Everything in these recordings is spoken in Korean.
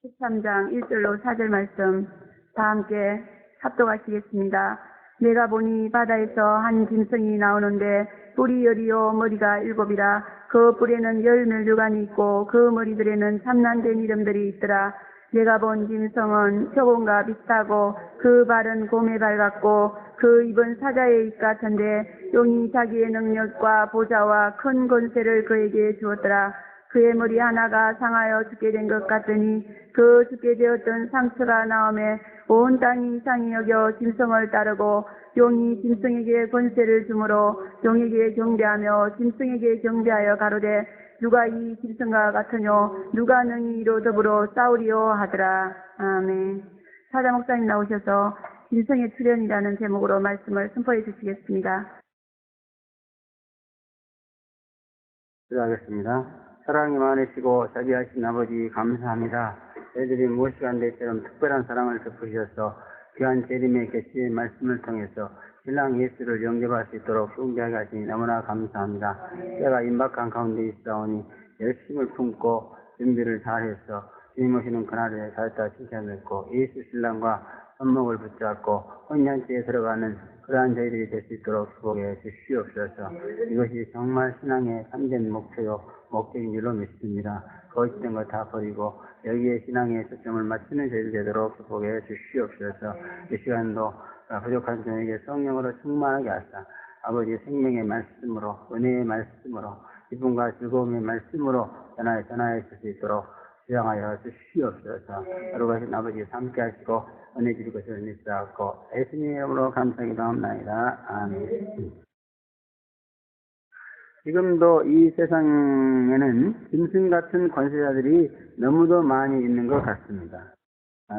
13장 1절로 4절 말씀 다 함께 합독하시겠습니다. 내가 보니 바다에서 한 짐승이 나오는데 뿔이 10이요 머리가 7이라. 그 뿔에는 10면류관이 있고 그 머리들에는 참난된 이름들이 있더라. 내가 본 짐승은 표범과 비슷하고 그 발은 곰의 발 같고 그 입은 사자의 입 같은데 용이 자기의 능력과 보좌와 큰 권세를 그에게 주었더라. 그의 머리 하나가 상하여 죽게 된 것 같더니 그 죽게 되었던 상처가 나오매 온 땅이 이상히 여겨 짐승을 따르고 용이 짐승에게 권세를 주므로 용에게 경배하며 짐승에게 경배하여 가로되 누가 이 짐승과 같으뇨 누가 능히 이로 더불어 싸우리요 하더라. 아멘. 사자 목사님 나오셔서 짐승의 출현이라는 제목으로 말씀을 선포해 주시겠습니다. 기도하겠습니다. 사랑이 많으시고 자비하신 아버지 감사합니다. 저희들이 무엇이간 때처럼 특별한 사랑을 베푸셔서 귀한 재림의 계시의 말씀을 통해서 신랑 예수를 영접할 수 있도록 흉대하게 하시니 너무나 감사합니다. 때가 임박한 가운데 있사오니 열심을 품고 준비를 잘해서 주님 오시는 그날에 잘했다 칭찬했고 예수 신랑과 손목을 붙잡고 혼연지에 들어가는 그러한 저희들이 될 수 있도록 축복해 주시옵소서. 이것이 정말 신앙의 참된 목표요 목적인 줄로 믿습니다. 거짓된 것 다 버리고 여기에 신앙의 초점을 맞추는 저희들 되도록 축복해 주시옵소서. 이 시간도 부족한 저에게 성령으로 충만하게 하사 아버지의 생명의 말씀으로 은혜의 말씀으로 기쁨과 즐거움의 말씀으로 전하여 줄 수 있도록 주장하여 주시옵소서. 하루가신 아버지 함께 하시고 은혜 주실 것을 믿사옵고 예수님의 이름으로 감사하기 바랍니다. 아멘. 지금도 이 세상에는 짐승 같은 권세자들이 너무도 많이 있는 것 같습니다.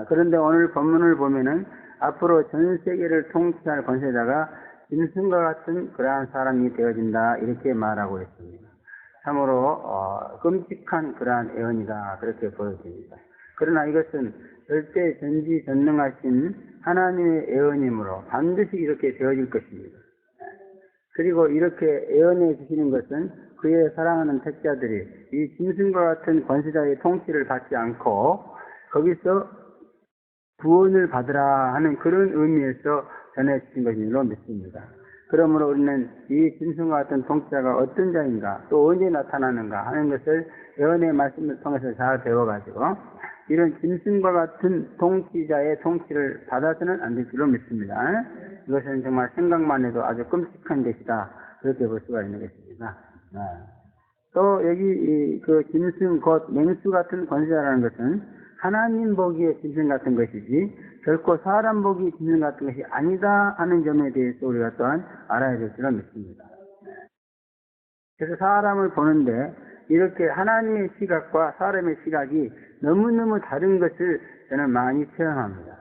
그런데 오늘 본문을 보면은 앞으로 전 세계를 통치할 권세자가 짐승과 같은 그러한 사람이 되어진다 이렇게 말하고 있습니다. 참으로 끔찍한 그러한 예언이다 그렇게 보여집니다. 그러나 이것은 절대 전지전능하신 하나님의 예언이므로 반드시 이렇게 되어질 것입니다. 그리고 이렇게 예언해 주시는 것은 그의 사랑하는 택자들이 이 짐승과 같은 권세자의 통치를 받지 않고 거기서 구원을 받으라 하는 그런 의미에서 전해 주신 것이로 믿습니다. 그러므로 우리는 이 짐승과 같은 통치자가 어떤 자인가 또 언제 나타나는가 하는 것을 예언의 말씀을 통해서 잘 배워가지고 이런 짐승과 같은 통치자의 통치를 받아서는 안 될 줄로 믿습니다. 이것은 정말 생각만 해도 아주 끔찍한 것이다 그렇게 볼 수가 있는 것입니다. 또 여기 그 짐승 곧 맹수 같은 권세자라는 것은 하나님 보기에 짐승 같은 것이지 결코 사람 보기 짐승 같은 것이 아니다 하는 점에 대해서 우리가 또한 알아야 될 줄로 믿습니다. 그래서 사람을 보는데 이렇게 하나님의 시각과 사람의 시각이 너무너무 다른 것을 저는 많이 체험합니다.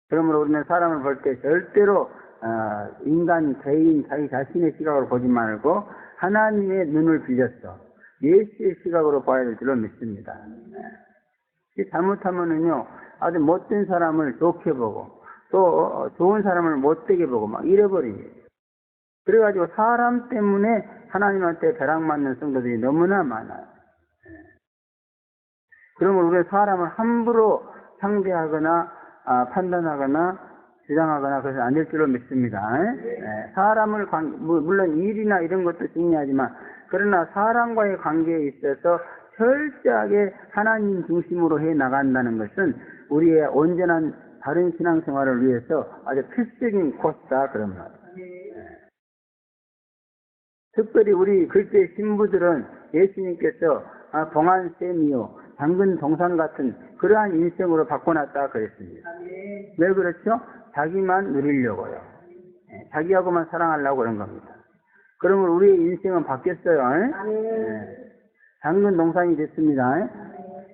그러므로 우리는 사람을 볼 때 절대로 인간, 개인, 자기 자신의 시각으로 보지 말고 하나님의 눈을 빌려서 예수의 시각으로 봐야 될 줄로 믿습니다. 잘못하면은요 아주 못된 사람을 좋게 보고 또 좋은 사람을 못되게 보고 막 이래버립니다. 그래가지고 사람 때문에 하나님한테 벼락맞는 성도들이 너무나 많아요. 그러면 우리가 사람을 함부로 상대하거나 판단하거나 주장하거나 그래서 안 될 줄로 믿습니다. 사람을 물론 일이나 이런 것도 중요하지만 그러나 사람과의 관계에 있어서 철저하게 하나님 중심으로 해 나간다는 것은 우리의 온전한 바른 신앙생활을 위해서 아주 필수적인 코스다 그런 말입니다. 특별히 우리 글재 신부들은 예수님께서 동안샘이요 당근 동산 같은 그러한 인생으로 바꿔놨다 그랬습니다. 왜 그렇죠? 자기만 누리려고요. 자기하고만 사랑하려고 그런 겁니다. 그러면 우리의 인생은 바뀌었어요. 당근 동산이 됐습니다.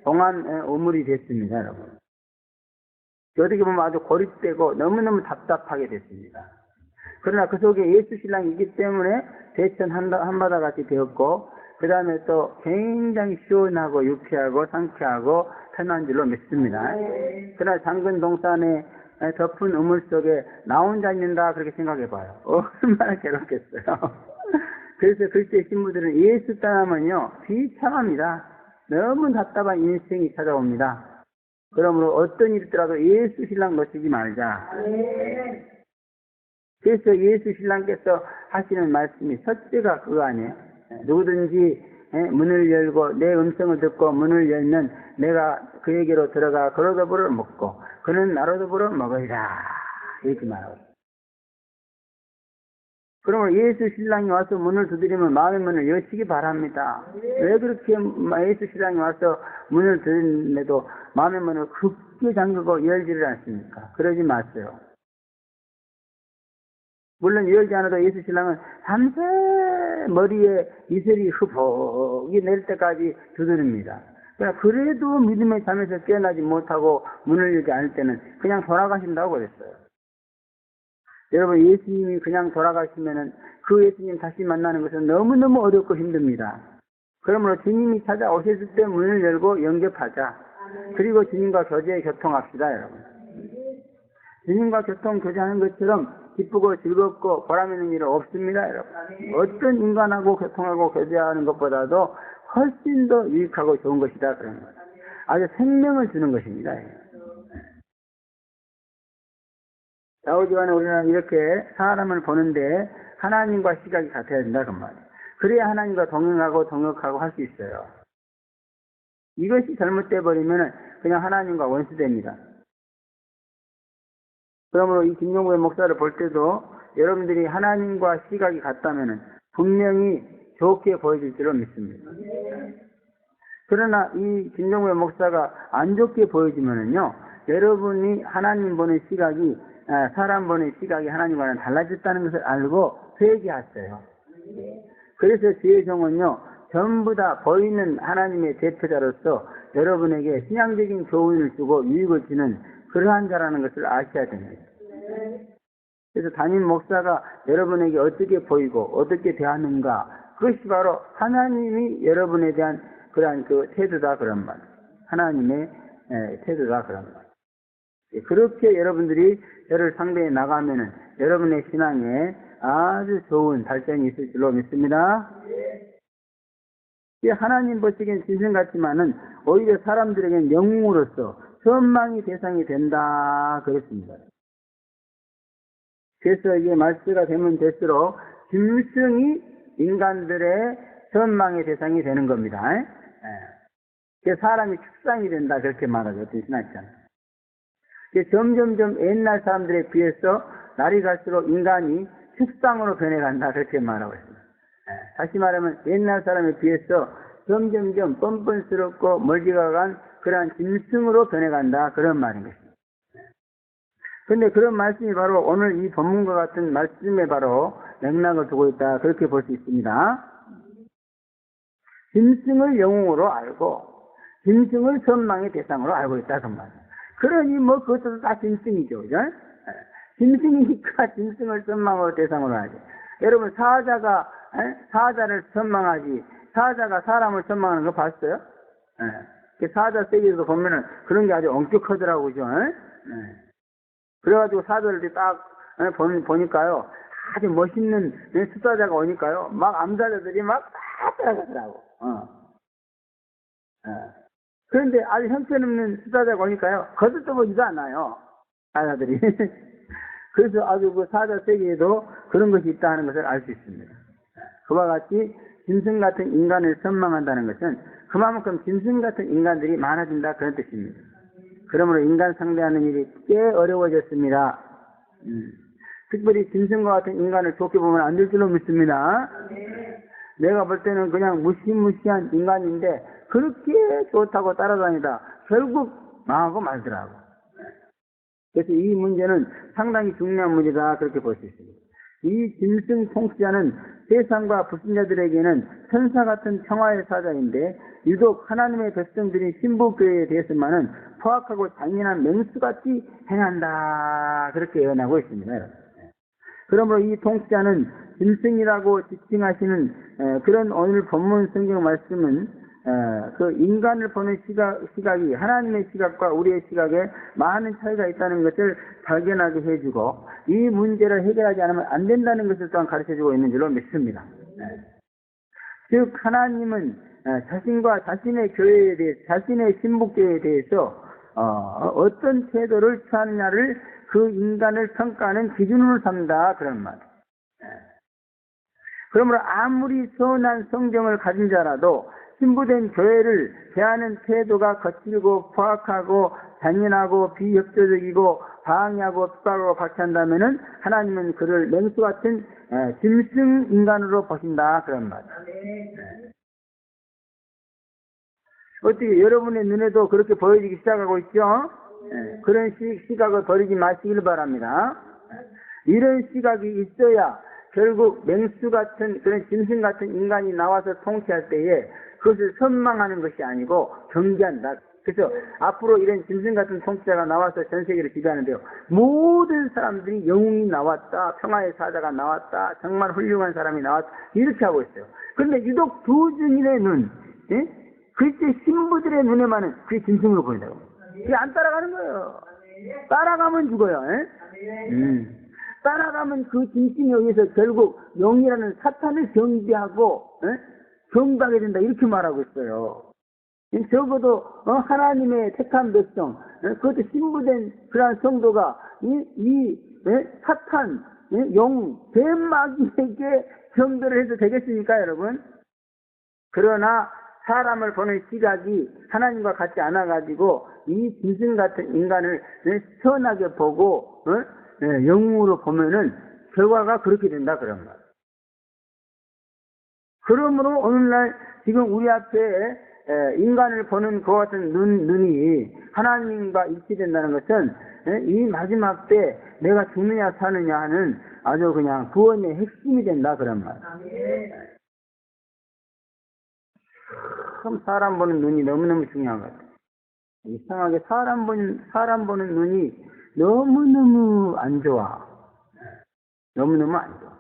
동안 우물이 됐습니다, 여러분. 어떻게 보면 아주 고립되고 너무너무 답답하게 됐습니다. 그러나 그 속에 예수 신랑이 있기 때문에 대천 한바다 같이 되었고 그 다음에 또 굉장히 시원하고 유쾌하고 상쾌하고 편한 줄로 믿습니다. 그러나 당근 동산에 덮은 우물 속에 나 혼자 있는다 그렇게 생각해봐요. 얼마나 괴롭겠어요. 그래서 글쎄 신부들은 예수 떠나면요 비참합니다. 너무 답답한 인생이 찾아옵니다. 그러므로 어떤 일이 있더라도 예수 신랑 놓치지 말자. 그래서 예수 신랑께서 하시는 말씀이 첫째가 그거 아니에요. 누구든지 문을 열고 내 음성을 듣고 문을 열면 내가 그에게로 들어가 그로 더불어 먹고 그는 나로 더불어 먹으리라. 이렇게 말하고. 그러면 예수 신랑이 와서 문을 두드리면 마음의 문을 여시기 바랍니다. 왜 그렇게 예수 신랑이 와서 문을 두드리는데도 마음의 문을 굳게 잠그고 열지를 않습니까? 그러지 마세요. 물론 열지 않아도 예수 신랑은 밤새 머리에 이슬이 흡폭이 낼 때까지 두드립니다. 그래도 믿음의 잠에서 깨어나지 못하고 문을 열지 않을 때는 그냥 돌아가신다고 그랬어요. 여러분, 예수님이 그냥 돌아가시면은 그 예수님 다시 만나는 것은 너무너무 어렵고 힘듭니다. 그러므로 주님이 찾아오셨을 때 문을 열고 영접하자. 그리고 주님과 교통합시다, 여러분. 주님과 교제하는 것처럼 기쁘고 즐겁고 보람 있는 일은 없습니다, 여러분. 어떤 인간하고 교통하고 교제하는 것보다도 훨씬 더 유익하고 좋은 것이다, 그런 거예요. 아주 생명을 주는 것입니다. 좌우지간에 우리는 이렇게 사람을 보는데 하나님과 시각이 같아야 된다, 그 말이에요. 그래야 하나님과 동행하고 동역하고 할 수 있어요. 이것이 잘못돼 버리면 그냥 하나님과 원수됩니다. 그러므로 이 김용구의 목사를 볼 때도 여러분들이 하나님과 시각이 같다면 분명히 좋게 보여질 줄로 믿습니다. 그러나 이 김용구의 목사가 안 좋게 보여지면은요, 여러분이 하나님 보는 시각이 사람 보는 시각이 하나님과는 달라졌다는 것을 알고 회개하세요. 그래서 주의 종은요, 전부 다 보이는 하나님의 대표자로서 여러분에게 신앙적인 교훈을 주고 유익을 주는 그러한 자라는 것을 아셔야 됩니다. 그래서 담임 목사가 여러분에게 어떻게 보이고 어떻게 대하는가, 그것이 바로 하나님이 여러분에 대한 그러한 그 태도다, 그런 말. 하나님의 태도다, 그런 말. 그렇게 여러분들이 저를 상대해 나가면은 여러분의 신앙에 아주 좋은 발전이 있을 줄로 믿습니다. 하나님 보시기엔 짐승 같지만은 오히려 사람들에게는 영웅으로서 선망의 대상이 된다, 그랬습니다. 그래서 이게 말씀가 되면 될수록 짐승이 인간들의 선망의 대상이 되는 겁니다. 사람이 축상이 된다, 그렇게 말하죠. 어떤 신학자는. 점점점 옛날 사람들에 비해서 날이 갈수록 인간이 축상으로 변해간다, 그렇게 말하고 있습니다. 다시 말하면 옛날 사람에 비해서 점점점 뻔뻔스럽고 멀리가 간 그러한 짐승으로 변해간다, 그런 말인 것입니다. 그런데 그런 말씀이 바로 오늘 이 본문과 같은 말씀에 바로 맥락을 두고 있다, 그렇게 볼 수 있습니다. 짐승을 영웅으로 알고 짐승을 선망의 대상으로 알고 있다, 그 말이에요. 그러니 뭐 그것도 다 짐승이죠, 그죠? 짐승이니까 짐승을 선망으로 대상으로 하죠. 여러분, 사자를 선망하지 사자가 사람을 선망하는 거 봤어요? 사자 세계에서 보면은 그런 게 아주 엄격하더라고요, 그죠? 그래가지고 사자를 딱 보니까요, 아주 멋있는 수사자가 오니까요, 막 암사자들이 막 다 따라가더라고. 그런데 아주 형편없는 수사자가 오니까요, 거들떠보지도 않아요, 사자들이. 그래서 아주 그 사자 세계에도 그런 것이 있다 하는 것을 알 수 있습니다. 그와 같이 짐승 같은 인간을 선망한다는 것은 그만큼 짐승 같은 인간들이 많아진다, 그런 뜻입니다. 그러므로 인간 상대하는 일이 꽤 어려워졌습니다. 특별히 짐승과 같은 인간을 좋게 보면 안 될 줄로 믿습니다. 내가 볼 때는 그냥 무시무시한 인간인데 그렇게 좋다고 따라다니다 결국 망하고 말더라고. 그래서 이 문제는 상당히 중요한 문제다, 그렇게 볼 수 있습니다. 이 짐승 통치자는 세상과 불신자들에게는 천사 같은 평화의 사자인데 유독 하나님의 백성들인 신부교회에 대해서만은 포악하고 잔인한 맹수같이 행한다, 그렇게 예언하고 있습니다. 그러므로 이 통치자는 짐승이라고 지칭하시는 그런 오늘 본문 성경 말씀은 그 인간을 보는 시각이 하나님의 시각과 우리의 시각에 많은 차이가 있다는 것을 발견하게 해주고 이 문제를 해결하지 않으면 안 된다는 것을 또한 가르쳐주고 있는 줄로 믿습니다. 즉 하나님은 자신과 자신의 교회에 대해서, 자신의 신복교에 대해서 어떤 태도를 취하느냐를 그 인간을 평가하는 기준으로 삼다 그런 말. 그러므로 아무리 선한 성경을 가진 자라도 신부된 교회를 대하는 태도가 거칠고 포악하고 잔인하고 비협조적이고 방해하고 핍박하고 박해한다면은 하나님은 그를 맹수 같은 짐승 인간으로 보신다 그런 말. 어떻게 여러분의 눈에도 그렇게 보여지기 시작하고 있죠? 그런 시각을 버리지 마시길 바랍니다. 이런 시각이 있어야 결국 맹수 같은 그런 짐승 같은 인간이 나와서 통치할 때에 그것을 선망하는 것이 아니고 경계한다. 그래서 앞으로 이런 짐승 같은 통치자가 나와서 전 세계를 지배하는데요. 모든 사람들이 영웅이 나왔다. 평화의 사자가 나왔다. 정말 훌륭한 사람이 나왔다. 이렇게 하고 있어요. 그런데 유독 두 증인의 눈, 글쎄 신부들의 눈에만은 그게 짐승으로 보인다고. 그게 안 따라가는 거예요. 따라가면 죽어요. 따라가면 그 짐승에 의해서 결국 영이라는 사탄을 경배하고 경배하게 된다. 이렇게 말하고 있어요. 적어도 하나님의 택한 백성, 그것도 신부된 그러한 성도가 사탄, 영, 뱀마귀에게 경배를 해도 되겠습니까, 여러분? 그러나 사람을 보는 시각이 하나님과 같지 않아가지고 이 짐승 같은 인간을 선하게 보고 영웅으로 보면은 결과가 그렇게 된다 그런 말. 그러므로 오늘날 지금 우리 앞에 인간을 보는 그와 같은 눈이 하나님과 일치된다는 것은 이 마지막 때 내가 죽느냐 사느냐 하는 아주 그냥 구원의 핵심이 된다 그런 말. 참 사람 보는 눈이 너무너무 중요한 것 같아요. 이상하게 사람 보는 눈이 너무너무 안 좋아. 너무너무 안 좋아.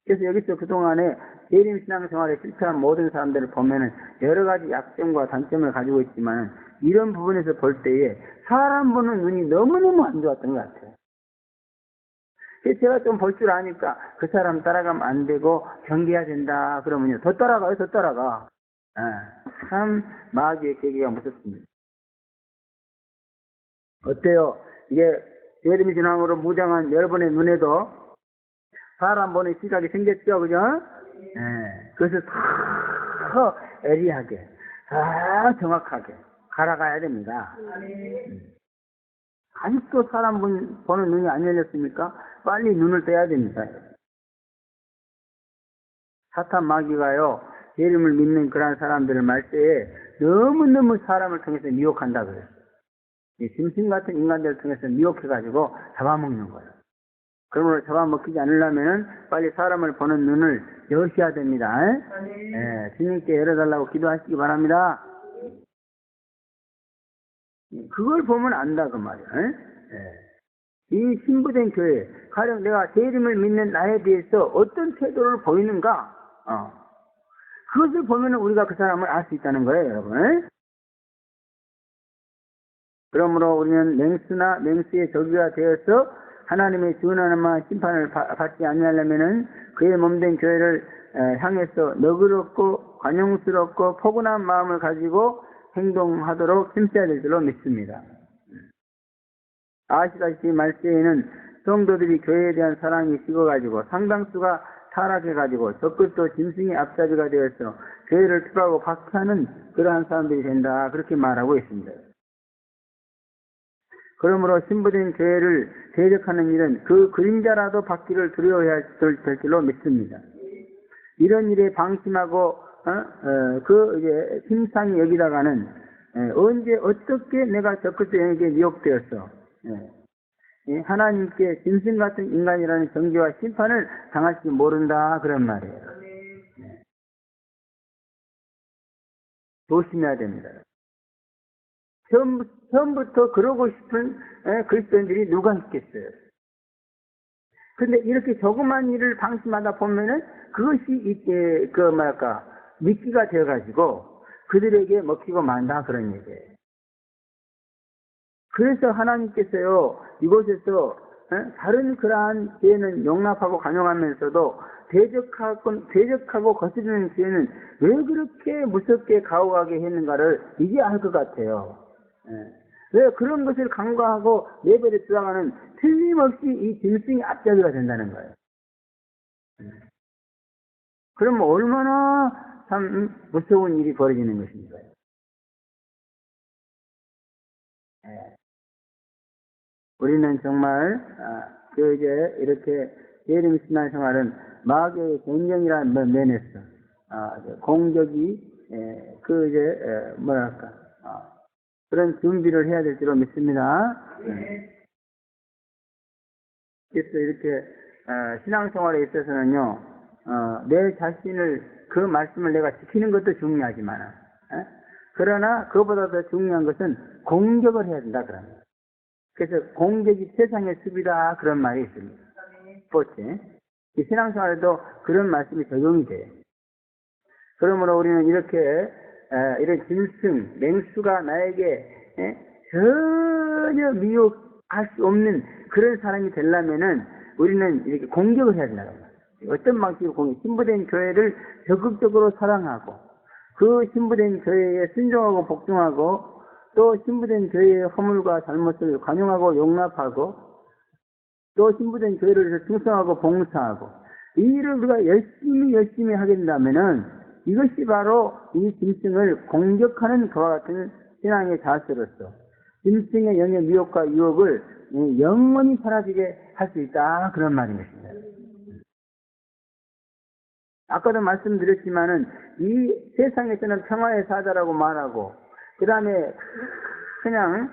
그래서 여기서 그동안에 예림 신앙생활에 실패한 모든 사람들을 보면은 여러 가지 약점과 단점을 가지고 있지만 이런 부분에서 볼 때에 사람 보는 눈이 너무너무 안 좋았던 것 같아요. 그래서 제가 좀 볼 줄 아니까 그 사람 따라가면 안 되고 경계해야 된다 그러면요. 더 따라가요, 더 따라가. 참 마귀의 계기가 무섭습니다. 어때요? 이게 예림 신앙으로 무장한 여러분의 눈에도 사람 보는 시각이 생겼죠, 그죠? 그래서 더 애리하게, 더 정확하게 갈아가야 됩니다. 아직도 사람 보는 눈이 안 열렸습니까? 빨리 눈을 떼야 됩니다. 사탄 마귀가요, 예림을 믿는 그런 사람들을 말때에 너무너무 사람을 통해서 미혹한다 그래요. 이 짐승 같은 인간들을 통해서 미혹해가지고 잡아먹는 거예요. 그러므로 잡아먹히지 않으려면 빨리 사람을 보는 눈을 여셔야 됩니다. 주님께 열어달라고 기도하시기 바랍니다. 그걸 보면 안다 그 말이야. 이 신부된 교회, 가령 내가 재림을 믿는 나에 대해서 어떤 태도를 보이는가, 그것을 보면 우리가 그 사람을 알 수 있다는 거예요, 여러분. 그러므로 우리는 맹수나 맹수의 적이가 되어서 하나님의 준하나마 심판을 받지 아니하려면은 그의 몸된 교회를 향해서 너그럽고 관용스럽고 포근한 마음을 가지고 행동하도록 힘써야 될 줄로 믿습니다. 아시다시피 말세에는 성도들이 교회에 대한 사랑이 식어가지고 상당수가 타락해가지고 적극도 짐승의 앞잡이가 되어서 교회를 핍박하고 박해하는 그러한 사람들이 된다. 그렇게 말하고 있습니다. 그러므로 신부된 교회를 대적하는 일은 그 그림자라도 받기를 두려워해야 될 줄로 믿습니다. 이런 일에 방심하고 이제 심상히 여기다가는 언제 어떻게 내가 적극적에게 미혹되었어 하나님께 짐승 같은 인간이라는 정죄와 심판을 당할지 모른다 그런 말이에요. 조심해야 됩니다. 처음부터 그러고 싶은 그리스도인들이 누가 있겠어요? 근데 이렇게 조그만 일을 방심하다 보면은 그것이 미끼가 되어가지고 그들에게 먹히고 만다 그런 얘기예요. 그래서 하나님께서요 이곳에서 다른 그러한 죄는 용납하고 관용하면서도 대적하고 거스르는 죄는 왜 그렇게 무섭게 가혹하게 했는가를 이제 알 것 같아요. 왜 그런 것을 간과하고 예배를 주장하는 틀림없이 이 짐승의 앞잡이가 된다는 거예요. 그럼 얼마나 참 무서운 일이 벌어지는 것입니까? 우리는 정말 이제 이렇게 예림 신앙생활은 마귀의 전쟁이라는 면에서 공격이 뭐랄까 그런 준비를 해야 될 줄로 믿습니다. 그래서 이렇게 신앙생활에 있어서는요, 내 자신을 그 말씀을 내가 지키는 것도 중요하지만, 그러나 그보다 더 중요한 것은 공격을 해야 된다 그럽니다. 그래서 공격이 세상의 수비다 그런 말이 있습니다. 스포츠. 이 신앙생활에도 그런 말씀이 적용이 돼요. 그러므로 우리는 이렇게 이런 짐승, 맹수가 나에게 전혀 미혹할 수 없는 그런 사람이 되려면은 우리는 이렇게 공격을 해야 된다고 합니다. 어떤 방식으로 신부된 교회를 적극적으로 사랑하고 그 신부된 교회에 순종하고 복종하고 또 신부된 교회의 허물과 잘못을 관용하고 용납하고 또 신부된 교회를 위해서 충성하고 봉사하고 이 일을 우리가 열심히 하게 된다면은 이것이 바로 이 짐승을 공격하는 그와 같은 신앙의 자세로서 짐승의 영의 미혹과 유혹을 영원히 사라지게 할 수 있다 그런 말인 것입니다. 아까도 말씀드렸지만은 이 세상에서는 평화의 사자라고 말하고 그 다음에 그냥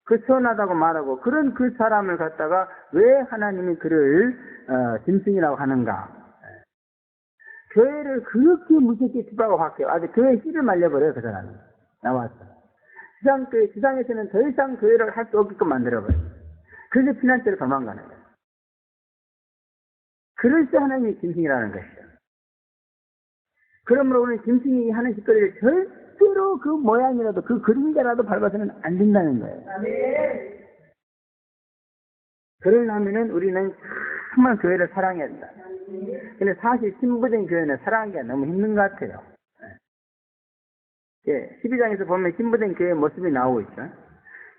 그 선하다고 말하고 그런 그 사람을 갖다가 왜 하나님이 그를 짐승이라고 하는가? 교회를 그렇게 무섭게 핍박하고 바뀌어요. 아주 교회 씨를 말려버려요. 그 사람이 나와서 지상에서는 더 이상 교회를 할 수 없게끔 만들어버려요. 그래서 피난처를 도망가는 거예요. 그래서 하나님이 짐승이라는 것이죠. 그러므로 우리는 짐승이 하는 짓거리를 절대로 그 모양이라도 그 그림자라도 밟아서는 안 된다는 거예요. 그러려면은 우리는 정말 교회를 사랑해야 된다. 근데 사실 신부된 교회는 사랑하기가 너무 힘든 것 같아요. 12장에서 보면 신부된 교회의 모습이 나오고 있죠.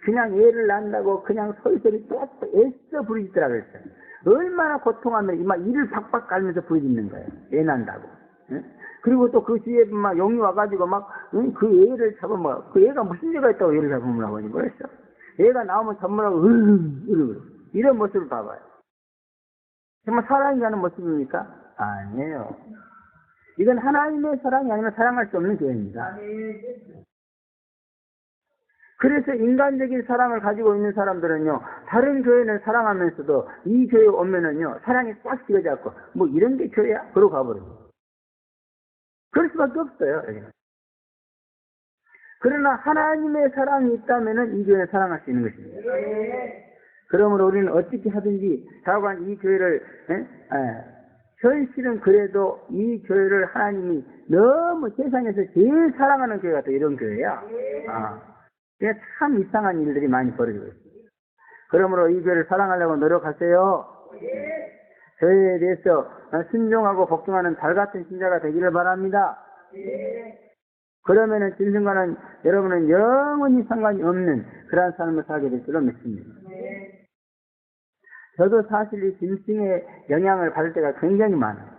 그냥 애를 낳는다고 그냥 솔솔이 또 애써 부르짖더라 그랬어요. 얼마나 고통하면 막 이를 박박 깔면서 부르짖는 거예요. 애 낳는다고. 그리고 또 그 뒤에 막 용이 와가지고 막 그 애를 잡으면 그 애가 무슨 죄가 있다고 애를 잡으려고 하니 뭐랬어? 애가 나오면 잡으라고 이런 모습을 봐봐요. 정말 사랑이 가는 모습입니까? 아니에요. 이건 하나님의 사랑이 아니면 사랑할 수 없는 교회입니다. 그래서 인간적인 사랑을 가지고 있는 사람들은요, 다른 교회는 사랑하면서도 이 교회에 오면은요, 사랑이 꽉 식어져갖고, 뭐 이런 게 교회야? 그러고 가버려요. 그럴 수밖에 없어요, 여기는. 그러나 하나님의 사랑이 있다면은 이 교회는 사랑할 수 있는 것입니다. 그러므로 우리는 어떻게 하든지 자관 이 교회를 현실은 그래도 이 교회를 하나님이 너무 세상에서 제일 사랑하는 교회가 또 이런 교회야. 그게 참 이상한 일들이 많이 벌어지고 있습니다. 그러므로 이 교회를 사랑하려고 노력하세요. 교회에 대해서 순종하고 복종하는 달같은 신자가 되기를 바랍니다. 그러면은 짐승과는 여러분은 영원히 상관이 없는 그러한 삶을 살게 될 줄로 믿습니다. 저도 사실 이 짐승의 영향을 받을 때가 굉장히 많아요.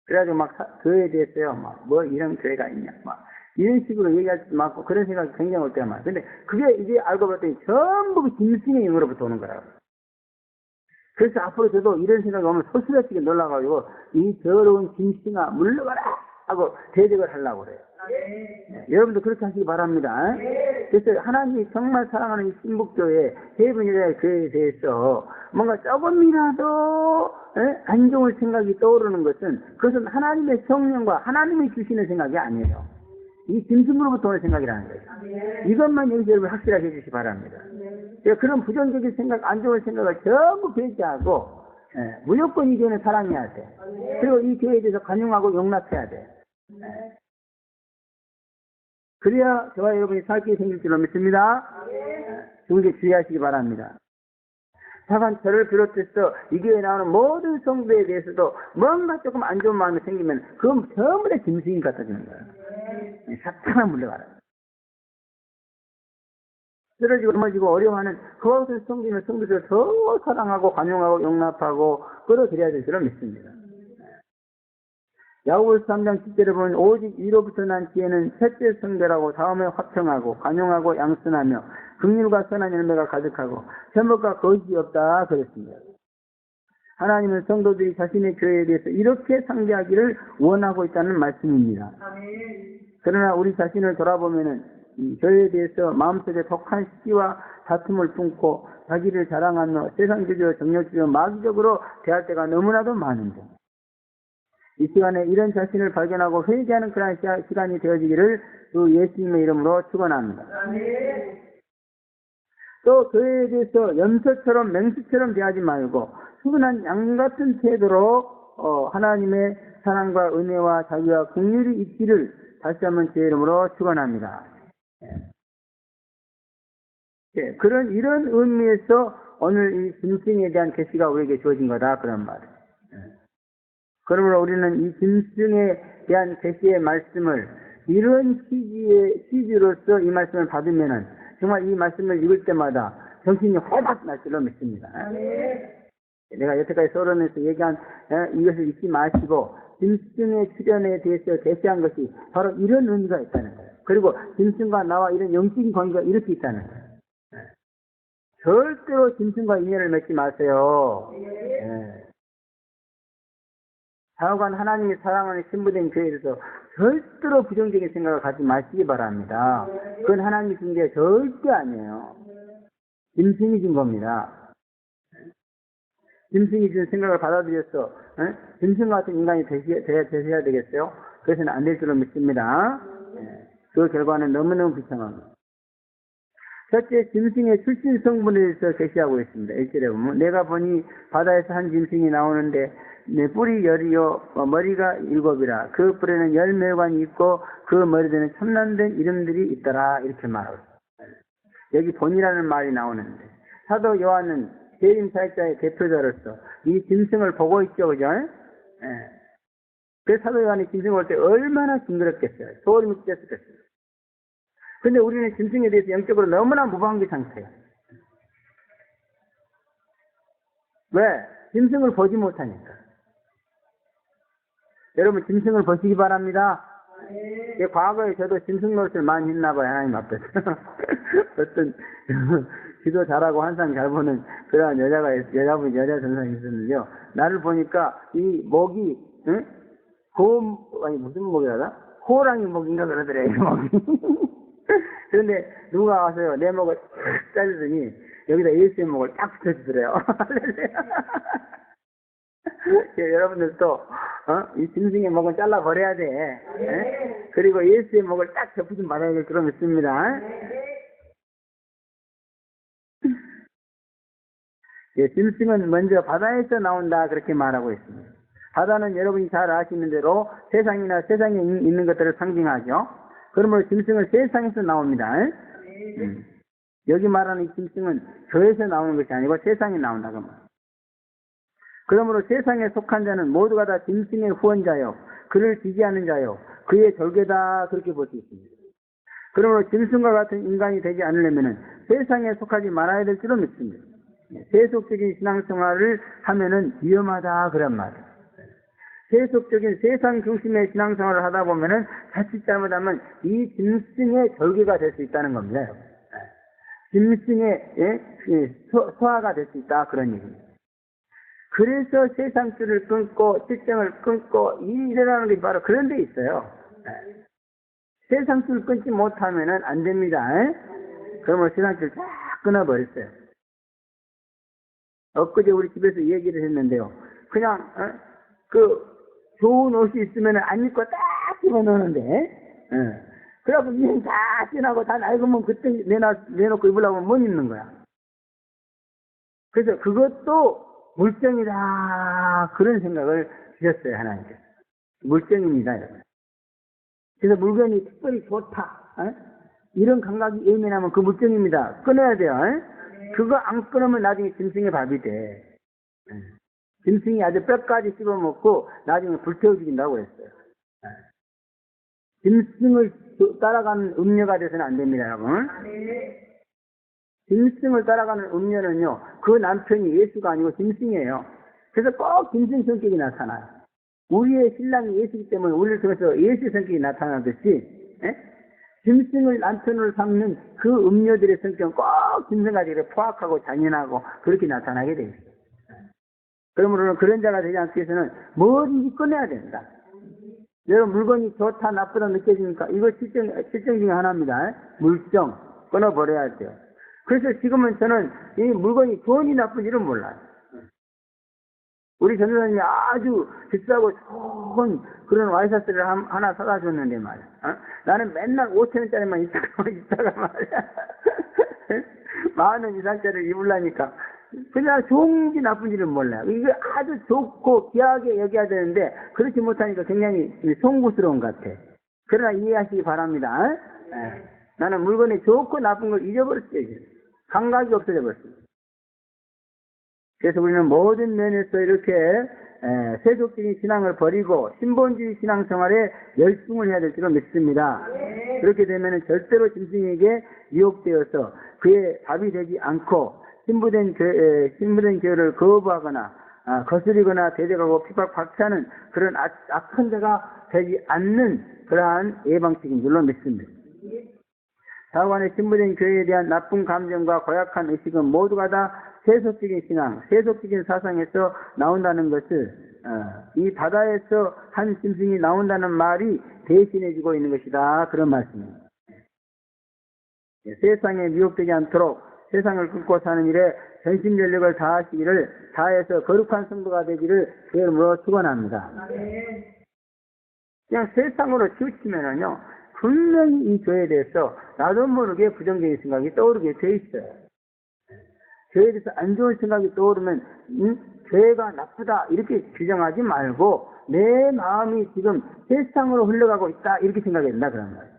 그래가지고 막 교회에 대해서요, 뭐 이런 교회가 있냐, 이런 식으로 얘기할 때 많고 그런 생각이 굉장히 올 때가 많아요. 근데 그게 이제 알고 봤더니 전부 그 짐승의 영으로부터 오는 거라고. 그래서 앞으로 저도 이런 생각이 오면 소스라치게 놀라가지고 이 더러운 짐승아 물러가라 하고 대적을 하려고 그래요. 여러분도 그렇게 하시기 바랍니다. 그래서 하나님이 정말 사랑하는 이 신북교회 세븐이라의 교회에 대해서 뭔가 조금이라도 안 좋은 생각이 떠오르는 것은 그것은 하나님의 성령과 하나님이 주시는 생각이 아니에요. 이 짐승으로부터 오는 생각이라는 거예요. 이것만 여기서 여러분 확실하게 해주시기 바랍니다. 그런 부정적인 생각, 안 좋은 생각을 전부 배제하고 무조건 이 교회는 사랑해야 돼. 그리고 이 교회에 대해서 관용하고 용납해야 돼. 그래야 저와 여러분이 살게 생길 줄로 믿습니다. 그게 주의하시기 바랍니다. 다만 저를 비롯해서 이 교회에 나오는 모든 성도에 대해서도 뭔가 조금 안 좋은 마음이 생기면 그건 전부 다 짐승이 갖다 주는 거예요. 사탄아 물러가라. 쓰러지고 넘어지고 어려워하는 그와 같은 성도면 성도들을 더 사랑하고 관용하고 용납하고 끌어들여야 될 줄을 믿습니다. 야고보서 3장 10절에 보면 오직 위로부터 난 지혜는 셋째 성대라고 다음에 화평하고 관용하고 양선하며 긍휼과 선한 열매가 가득하고 편법과 거짓이 없다 그랬습니다. 하나님은 성도들이 자신의 교회에 대해서 이렇게 상대하기를 원하고 있다는 말씀입니다. 그러나 우리 자신을 돌아보면은 이 교회에 대해서 마음속에 독한 시기와 다툼을 품고 자기를 자랑하며 세상주의와 정력주의와 마귀적으로 대할 때가 너무나도 많은데 이 시간에 이런 자신을 발견하고 회개하는 그런 시간이 되어지기를 주 예수님의 이름으로 축원합니다. 또 교회에 대해서 염소처럼 맹수처럼 대하지 말고 수근한 양 같은 태도로 하나님의 사랑과 은혜와 자유와 긍휼이 있기를 다시 한번 제 이름으로 축원합니다. 이런 의미에서 오늘 이 짐승에 대한 계시가 우리에게 주어진 거다 그런 말이에요. 그러므로 우리는 이 짐승에 대한 계시의 말씀을 이런 취지로서 이 말씀을 받으면은 정말 이 말씀을 읽을 때마다 정신이 호박 날 줄로 믿습니다. 내가 여태까지 서론에서 얘기한 이것을 잊지 마시고 짐승의 출현에 대해서 계시한 것이 바로 이런 의미가 있다는 거예요. 그리고 짐승과 나와 이런 영적인 관계가 이렇게 있다는 거예요. 절대로 짐승과 인연을 맺지 마세요. 하여간 하나님이 사랑하는 신부된 교회에서 절대로 부정적인 생각을 갖지 마시기 바랍니다. 그건 하나님이 준 게 절대 아니에요. 짐승이 준 겁니다. 짐승이 준 생각을 받아들여서 짐승 같은 인간이 되셔야 되겠어요? 그래서는 안 될 줄로 믿습니다. 그 결과는 너무너무 비참합니다. 첫째, 짐승의 출신 성분에 대해서 계시하고 있습니다. 1절에 보면 내가 보니 바다에서 한 짐승이 나오는데 내 뿔이 열이요 머리가 7이라 그 뿔에는 10매관이 있고 그 머리에는 첨단된 이름들이 있더라 이렇게 말하고 있습니다. 여기 본이라는 말이 나오는데 사도 요한은 재림 사역자의 대표자로서 이 짐승을 보고 있죠, 그죠? 그 사도 요한이 짐승을 볼 때 얼마나 징그럽겠어요. 소름이 끼쳤겠어요. 근데 우리는 짐승에 대해서 영적으로 너무나 무방비 상태예요. 왜? 짐승을 보지 못하니까. 여러분 짐승을 보시기 바랍니다. 과거에 저도 짐승 노릇을 많이 했나 봐요. 하나님 앞에서. 어떤 기도 잘하고 환상 잘 보는 그러한 여자 전사가 있었는데요. 나를 보니까 이 목이 무슨 목이라다? 호랑이 목인가 그러더래요. 이 목이. 그런데 누가 와서요 내 목을 탁 자르더니 여기다 예수의 목을 딱 붙여주더래요. 여러분들도 이 짐승의 목은 잘라버려야 돼. 그리고 예수의 목을 딱 접붙 좀 받아야 될 그런 믿습니다. 짐승은 먼저 바다에서 나온다 그렇게 말하고 있습니다. 바다는 여러분이 잘 아시는 대로 세상이나 세상에 있는 것들을 상징하죠. 그러므로 짐승은 세상에서 나옵니다. 여기 말하는 이 짐승은 교회에서 나오는 것이 아니고 세상에 나온다고 말합니다. 그러므로 세상에 속한 자는 모두가 다 짐승의 후원자요 그를 지지하는 자요 그의 절개다 그렇게 볼 수 있습니다. 그러므로 짐승과 같은 인간이 되지 않으려면 세상에 속하지 말아야 될 줄로 믿습니다. 세속적인 신앙생활을 하면은 위험하다 그런 말이에요. 세속적인 세상 중심의 신앙생활을 하다 보면은 자칫 잘못하면 이 짐승의 절개가 될 수 있다는 겁니다. 짐승의 소화가 될 수 있다 그런 얘기입니다. 그래서 세상줄을 끊고 실정을 끊고 일어나는 게 바로 그런 데 있어요. 세상줄을 끊지 못하면은 안 됩니다. 그러면 세상줄을 쫙 끊어버렸어요. 엊그제 우리 집에서 얘기를 했는데요. 그냥 좋은 옷이 있으면 안 입고 딱 집어넣는데 그래갖고 유행 다 지나고 다 낡으면 그때 내놓고 입으려고 하면 못 입는 거야. 그래서 그것도 물정이다 그런 생각을 주셨어요. 하나님께서. 물정입니다. 여러분. 그래서 물건이 특별히 좋다 이런 감각이 예민하면 그 물정입니다. 끊어야 돼요. 그거 안 끊으면 나중에 짐승의 밥이 돼. 짐승이 아주 뼈까지 씹어먹고 나중에 불태워 죽인다고 그랬어요. 짐승을 따라가는 음녀가 돼서는 안 됩니다, 여러분. 짐승을 따라가는 음녀는요, 그 남편이 예수가 아니고 짐승이에요. 그래서 꼭 짐승 성격이 나타나요. 우리의 신랑이 예수이기 때문에 우리를 통해서 예수의 성격이 나타나듯이, 짐승을 남편으로 삼는 그 음녀들의 성격은 꼭 짐승까지 포악하고 잔인하고 그렇게 나타나게 되어 있어요. 그러므로 그런 자가 되지 않기 위해서는 뭐든지 꺼내야 된다. 여러분, 물건이 좋다 나쁘다 느껴지니까 이거 실정 중에 하나입니다. 물정 끊어버려야 돼요. 그래서 지금은 저는 이 물건이 좋은지 나쁜지를 몰라요. 우리 전도사님이 아주 비싸고 좋은 그런 와이셔츠를 하나 사다 줬는데 말이야. 나는 맨날 5,000원짜리만 있다가 말이야. 10,000원 이상짜리를 입으려니까 그냥 좋은지 나쁜지를 몰라요. 이게 아주 좋고 귀하게 여겨야 되는데 그렇지 못하니까 굉장히 송구스러운 것 같아. 그러나 이해하시기 바랍니다. 나는 물건이 좋고 나쁜 걸 잊어버렸어요. 감각이 없어져 버렸어요. 그래서 우리는 모든 면에서 이렇게 세속적인 신앙을 버리고 신본주의 신앙생활에 열중을 해야 될 줄로 믿습니다. 그렇게 되면 절대로 짐승에게 유혹되어서 그의 밥이 되지 않고 신부된 교회를 거부하거나 거스리거나 대적하고 핍박 박해하는 그런 악한 자가 되지 않는 그러한 예방책인 줄로 믿습니다. 다관의 신부된 교회에 대한 나쁜 감정과 고약한 의식은 모두가 다 세속적인 신앙, 세속적인 사상에서 나온다는 것을 이 바다에서 한 짐승이 나온다는 말이 대신해주고 있는 것이다. 그런 말씀입니다. 세상에 미혹되지 않도록 세상을 끊고 사는 일에 전심전력을 다해서 거룩한 성도가 되기를 주의 이름으로 축원합니다. 그냥 세상으로 치우치면은요, 분명히 이 교회에 대해서 나도 모르게 부정적인 생각이 떠오르게 돼 있어요. 교회에 대해서 안 좋은 생각이 떠오르면 교회가 나쁘다 이렇게 규정하지 말고 내 마음이 지금 세상으로 흘러가고 있다 이렇게 생각해야 된다 그런 거예요.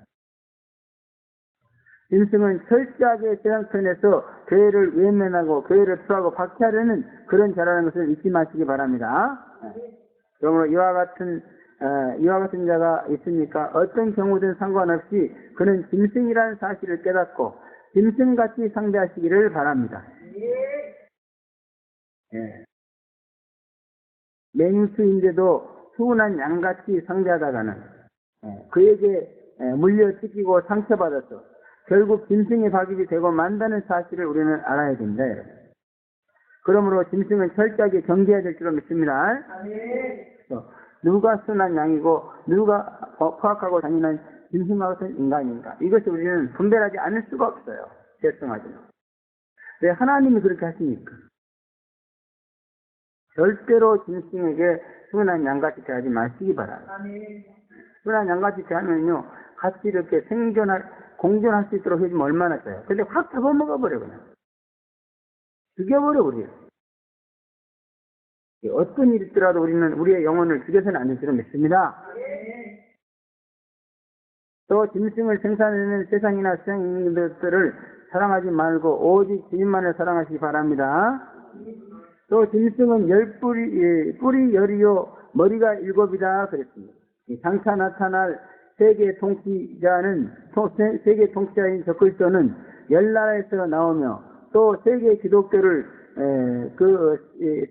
짐승은 철저하게 세상편에서 교회를 외면하고 교회를 투하고 박해하려는 그런 자라는 것을 잊지 마시기 바랍니다. 그러므로 이와 같은 자가 있으니까 어떤 경우든 상관없이 그는 짐승이라는 사실을 깨닫고 짐승같이 상대하시기를 바랍니다. 맹수인데도 순한 양같이 상대하다가는 그에게 물려 뜯기고 상처받아서 결국 짐승의 박입이 되고 만다는 사실을 우리는 알아야 됩니다. 그러므로 짐승은 철저하게 경계해야 될 줄로 믿습니다. 누가 순한 양이고 누가 포악하고 잔인한 짐승과 같은 인간인가, 이것을 우리는 분별하지 않을 수가 없어요. 죄송하지만 왜 하나님이 그렇게 하십니까? 절대로 짐승에게 순한 양같이 대하지 마시기 바랍니다. 순한 양같이 대하면요, 같이 이렇게 공존할 수 있도록 해주면 얼마나 좋아요. 근데 확 잡아먹어버려, 그냥. 죽여버려, 우리. 어떤 일이 있더라도 우리는 우리의 영혼을 죽여서는 안 될 줄을 믿습니다. 또 짐승을 생산해내는 세상이나 세상인들을 사랑하지 말고 오직 주님만을 사랑하시기 바랍니다. 또 짐승은 뿔이 열이요 머리가 7이다 그랬습니다. 장차 나타날 세계 통치자인 적그리스도는 10나라에서 나오며 또 세계 기독교를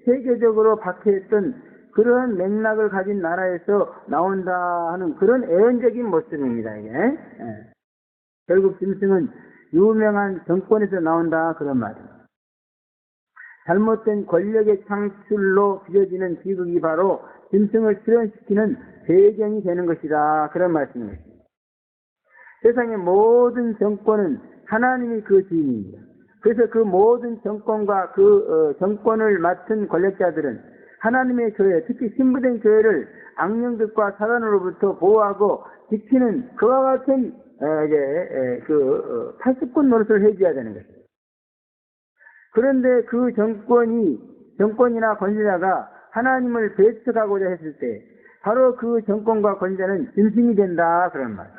세계적으로 박해했던 그런 맥락을 가진 나라에서 나온다 하는 그런 애언적인 모습입니다. 이게 결국 짐승은 유명한 정권에서 나온다 그런 말입니다. 잘못된 권력의 창출로 빚어지는 비극이 바로 짐승을 출현시키는 배경이 되는 것이다 그런 말씀입니다. 세상의 모든 정권은 하나님이 그 주인입니다. 그래서 그 모든 정권과 그 정권을 맡은 권력자들은 하나님의 교회, 특히 신부된 교회를 악령들과 사단으로부터 보호하고 지키는 그와 같은 팔습꾼 노릇을 해줘야 되는 것입니다. 그런데 그 정권이나 권세자가 하나님을 배척하고자 했을 때 바로 그 정권과 권세자는 짐승이 된다 그런 말.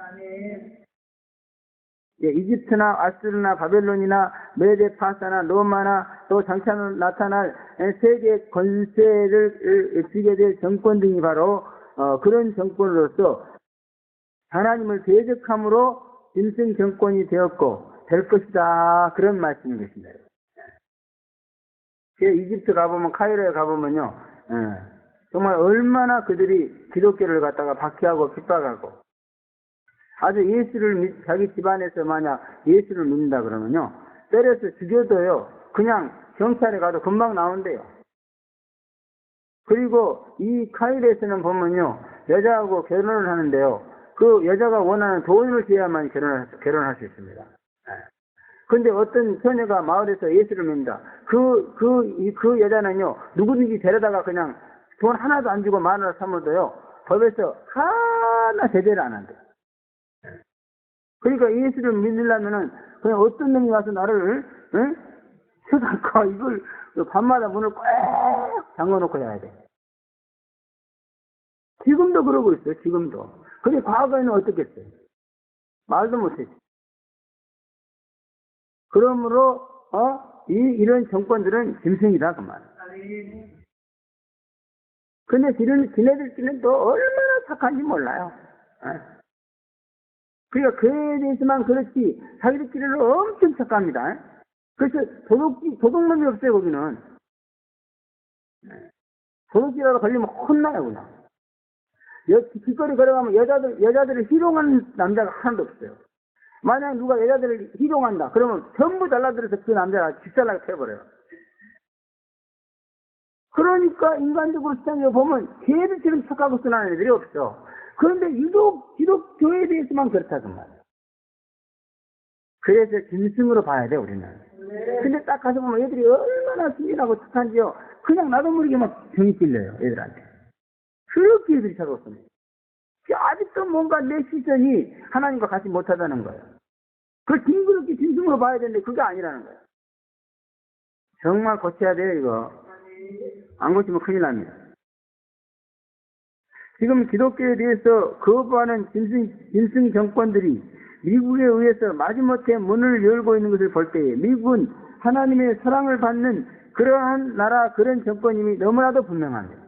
예, 이집트나 아수르나 바벨론이나 메데 파사나 로마나 또 장차 나타날 세계 권세를 쥐게 될 정권 등이 바로 그런 정권으로서 하나님을 대적함으로 짐승 정권이 되었고 될 것이다. 그런 말씀인 것입니다. 이집트 가보면 카이로에 가보면요. 정말 얼마나 그들이 기독교를 갖다가 박해하고 핍박하고 아주 예수를 자기 집안에서 만약 예수를 믿는다 그러면요. 때려서 죽여도요. 그냥 경찰에 가도 금방 나온대요. 그리고 이 카이로에서는 보면요. 여자하고 결혼을 하는데요. 그 여자가 원하는 돈을 줘야만 결혼할 수 있습니다. 근데 어떤 처녀가 마을에서 예수를 믿는다. 그 여자는요, 누구든지 데려다가 그냥 돈 하나도 안 주고 마누라 삼아도요, 법에서 하나 제대로 안 한대요. 그러니까 예수를 믿으려면은, 그냥 어떤 놈이 와서 나를, 쳐다가 이걸 밤마다 문을 꽉 잠궈놓고 해야 돼. 지금도 그러고 있어요, 지금도. 근데 과거에는 어떻겠어요? 말도 못했지. 그러므로 이런 정권들은 짐승이다 그 말. 근데 지네들끼리는 또 얼마나 착한지 몰라요. 그러니까 그에 대해서만 그렇지 자기들끼리는 엄청 착합니다. 그래서 도둑놈이 없어요 거기는. 도둑질하러 걸리면 혼나요 그냥. 길거리 걸어가면 여자들을 희롱하는 남자가 하나도 없어요. 만약 누가 여자들을 희롱한다. 그러면 전부 달라들어서 그 남자가 집살나게 패버려요. 그러니까 인간적으로 시장에 보면 걔들처럼 착하고 순한 애들이 없어. 그런데 유독 교회에 대해서만 그렇다고 말이야. 그래서 짐승으로 봐야 돼 우리는. 근데 딱 가서 보면 애들이 얼마나 순진하고 착한지요. 그냥 나도 모르게 막 정이 찔려요 애들한테. 그렇게 애들이 착했습니다. 아직도 뭔가 내 시선이 하나님과 같이 못하다는 거예요. 그걸 징그럽게 짐승으로 봐야 되는데 그게 아니라는 거예요. 정말 고쳐야 돼요 이거. 안 고치면 큰일 납니다. 지금 기독교에 대해서 거부하는 짐승 정권들이 미국에 의해서 마지못해 문을 열고 있는 것을 볼 때에 미국은 하나님의 사랑을 받는 그러한 나라 그런 정권임이 너무나도 분명합니다.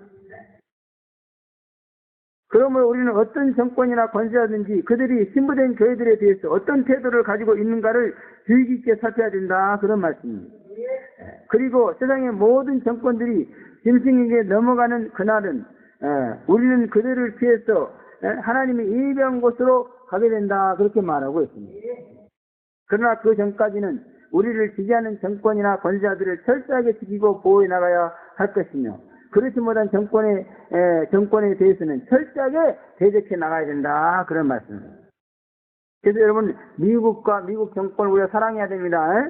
그러므로 우리는 어떤 정권이나 권세라든지 그들이 신부된 교회들에 대해서 어떤 태도를 가지고 있는가를 주의 깊게 살펴야 된다. 그런 말씀입니다. 그리고 세상의 모든 정권들이 짐승에게 넘어가는 그날은 우리는 그들을 피해서 하나님의 예비한 곳으로 가게 된다. 그렇게 말하고 있습니다. 그러나 그 전까지는 우리를 지지하는 정권이나 권세자들을 철저하게 지키고 보호해 나가야 할 것이며 그렇지 못한 정권에 대해서는 철저하게 대적해 나가야 된다. 그런 말씀입니다. 그래서 여러분 미국과 미국 정권을 우리가 사랑해야 됩니다.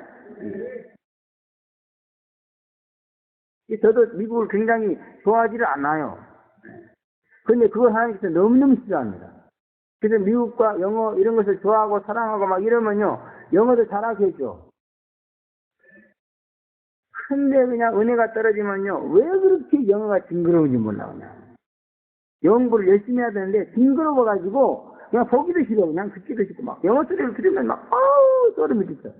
저도 미국을 굉장히 좋아하지를 않아요. 그런데 그걸 하나님께서 너무너무 싫어합니다. 그래서 미국과 영어 이런 것을 좋아하고 사랑하고 막 이러면요. 영어도 잘하게 해줘. 근데 그냥 은혜가 떨어지면요. 왜 그렇게 영어가 징그러운지 몰라 그냥. 영어를 열심히 해야 되는데 징그러워가지고 그냥 보기도 싫어. 그냥 듣기도 싫고 막 영어 소리를 들으면 막 소름이 끼쳐.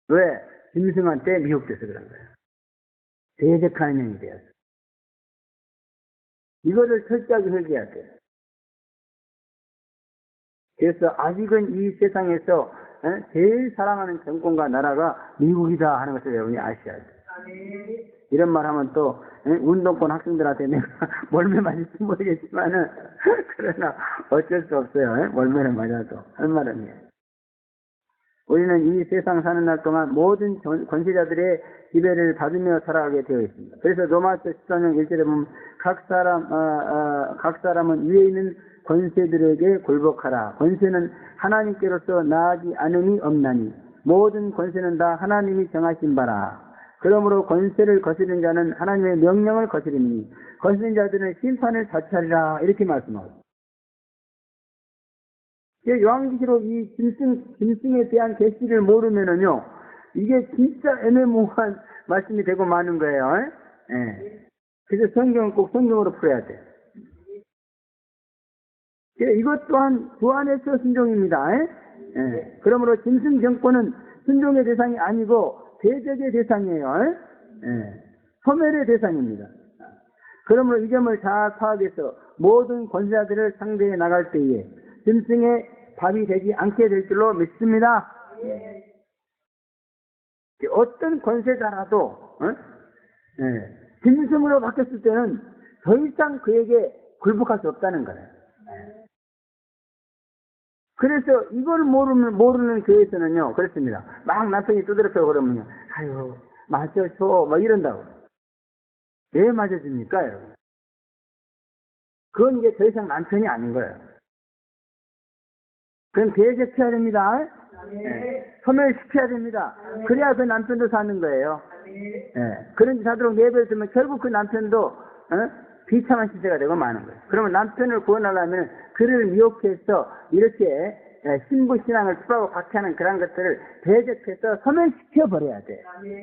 왜? 짐승한테 미혹돼서 그런 거예요. 대적하는 영이 되었어. 이거를 철저하게 회개해야 돼요. 그래서 아직은 이 세상에서 제일 사랑하는 정권과 나라가 미국이다 하는 것을 여러분이 아셔야 돼요. 이런 말 하면 또 운동권 학생들한테 내가 멀매 맞을지 모르겠지만은 그러나 어쩔 수 없어요. 멀매를 맞아도 할 말은 해요. 우리는 이 세상 사는 날 동안 모든 권세자들의 지배를 받으며 살아가게 되어 있습니다. 그래서 로마서 14장 1절에 보면 각 사람은 위에 있는 권세들에게 굴복하라. 권세는 하나님께로서 나아지 않음이 없나니 모든 권세는 다 하나님이 정하신 바라. 그러므로 권세를 거스르는 자는 하나님의 명령을 거스르니 거스르는 자들은 심판을 자처하리라. 이렇게 말씀하고 요한계시록 이 짐승에 대한 계시를 모르면은요, 이게 진짜 애매모호한 말씀이 되고 마는 거예요. 그래서 성경은 꼭 성경으로 풀어야 돼. 이것 또한 주 안에서 순종입니다. 예. 그러므로 짐승 정권은 순종의 대상이 아니고 대적의 대상이에요. 예. 소멸의 대상입니다. 그러므로 이 점을 잘 파악해서 모든 권세자들을 상대해 나갈 때에 짐승의 밥이 되지 않게 될 줄로 믿습니다. 어떤 권세자라도 짐승으로 바뀌었을 때는 더 이상 그에게 굴복할 수 없다는 거예요. 그래서 이걸 모르는 교회에서는요, 그렇습니다. 막 남편이 두드럽혀 그러면요, 아유, 맞아줘, 막 이런다고. 왜 맞아줍니까, 여러분? 그건 이제 더 이상 남편이 아닌 거예요. 그건 대적해야 됩니다. 소멸시켜야 됩니다. 그래야 그 남편도 사는 거예요. 그런 짓 하도록 예배를 들으면 결국 그 남편도 비참한 시대가 되고 마는 거예요. 그러면 남편을 구원하려면 그를 미혹해서 이렇게 신부신앙을 투하고 박해하는 그런 것들을 대적해서 소멸시켜 버려야 돼.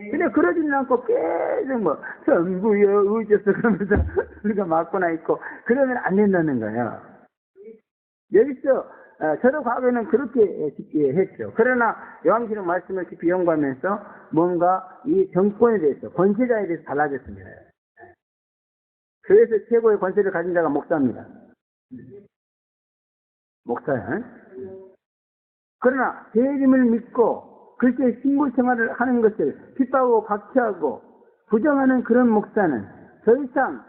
근데 그러지는 않고 계속 뭐 전부여 의지였어 그러면서 우리가 맞거나 있고 그러면 안 된다는 거예요. 여기서 저도 과거에는 그렇게 했죠. 그러나 요한계시록 말씀을 깊이 연구하면서 뭔가 이 정권에 대해서 권세자에 대해서 달라졌습니다. 교회에서 최고의 권세를 가진 자가 목사입니다. 목사야. 그러나 재림을 믿고 그렇게 신부 생활을 하는 것을 핍박하고 박해하고 부정하는 그런 목사는 더 이상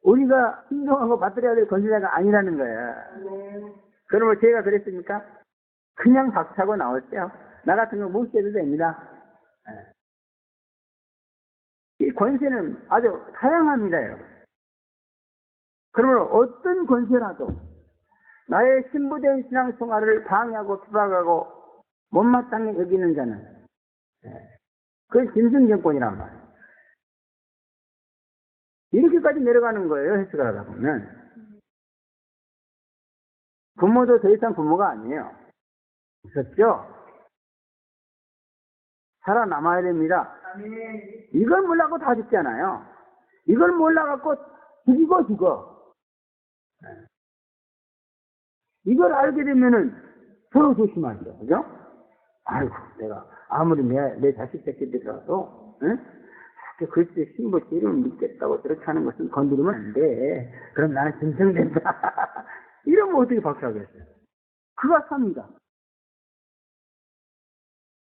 우리가 순종하고 받들어야 될 권세자가 아니라는 거야. 그러면 제가 그랬습니까? 그냥 박차고 나올게요. 나 같은 거 무시해도 됩니다. 이 권세는 아주 다양합니다, 여러분. 그러면 어떤 권세라도 나의 신부된 신앙생활을 방해하고 비박하고 못마땅히 여기는 자는 그건 짐승정권이란 말이에요. 이렇게까지 내려가는 거예요, 해석을 하다 보면. 부모도 더 이상 부모가 아니에요. 있었죠? 살아남아야 됩니다. 이걸 몰라고 다 죽잖아요. 이걸 몰라갖고 죽어. 이걸 알게 되면은 더 조심하죠. 그죠? 아이고, 내가 아무리 내 자식 새끼들이라도, 글쎄 신부 이름을 믿겠다고 그렇게 하는 것은 건드리면 안 돼. 그럼 나는 짐승된다. 이러면 어떻게 박수하겠어요? 그가 삽니다.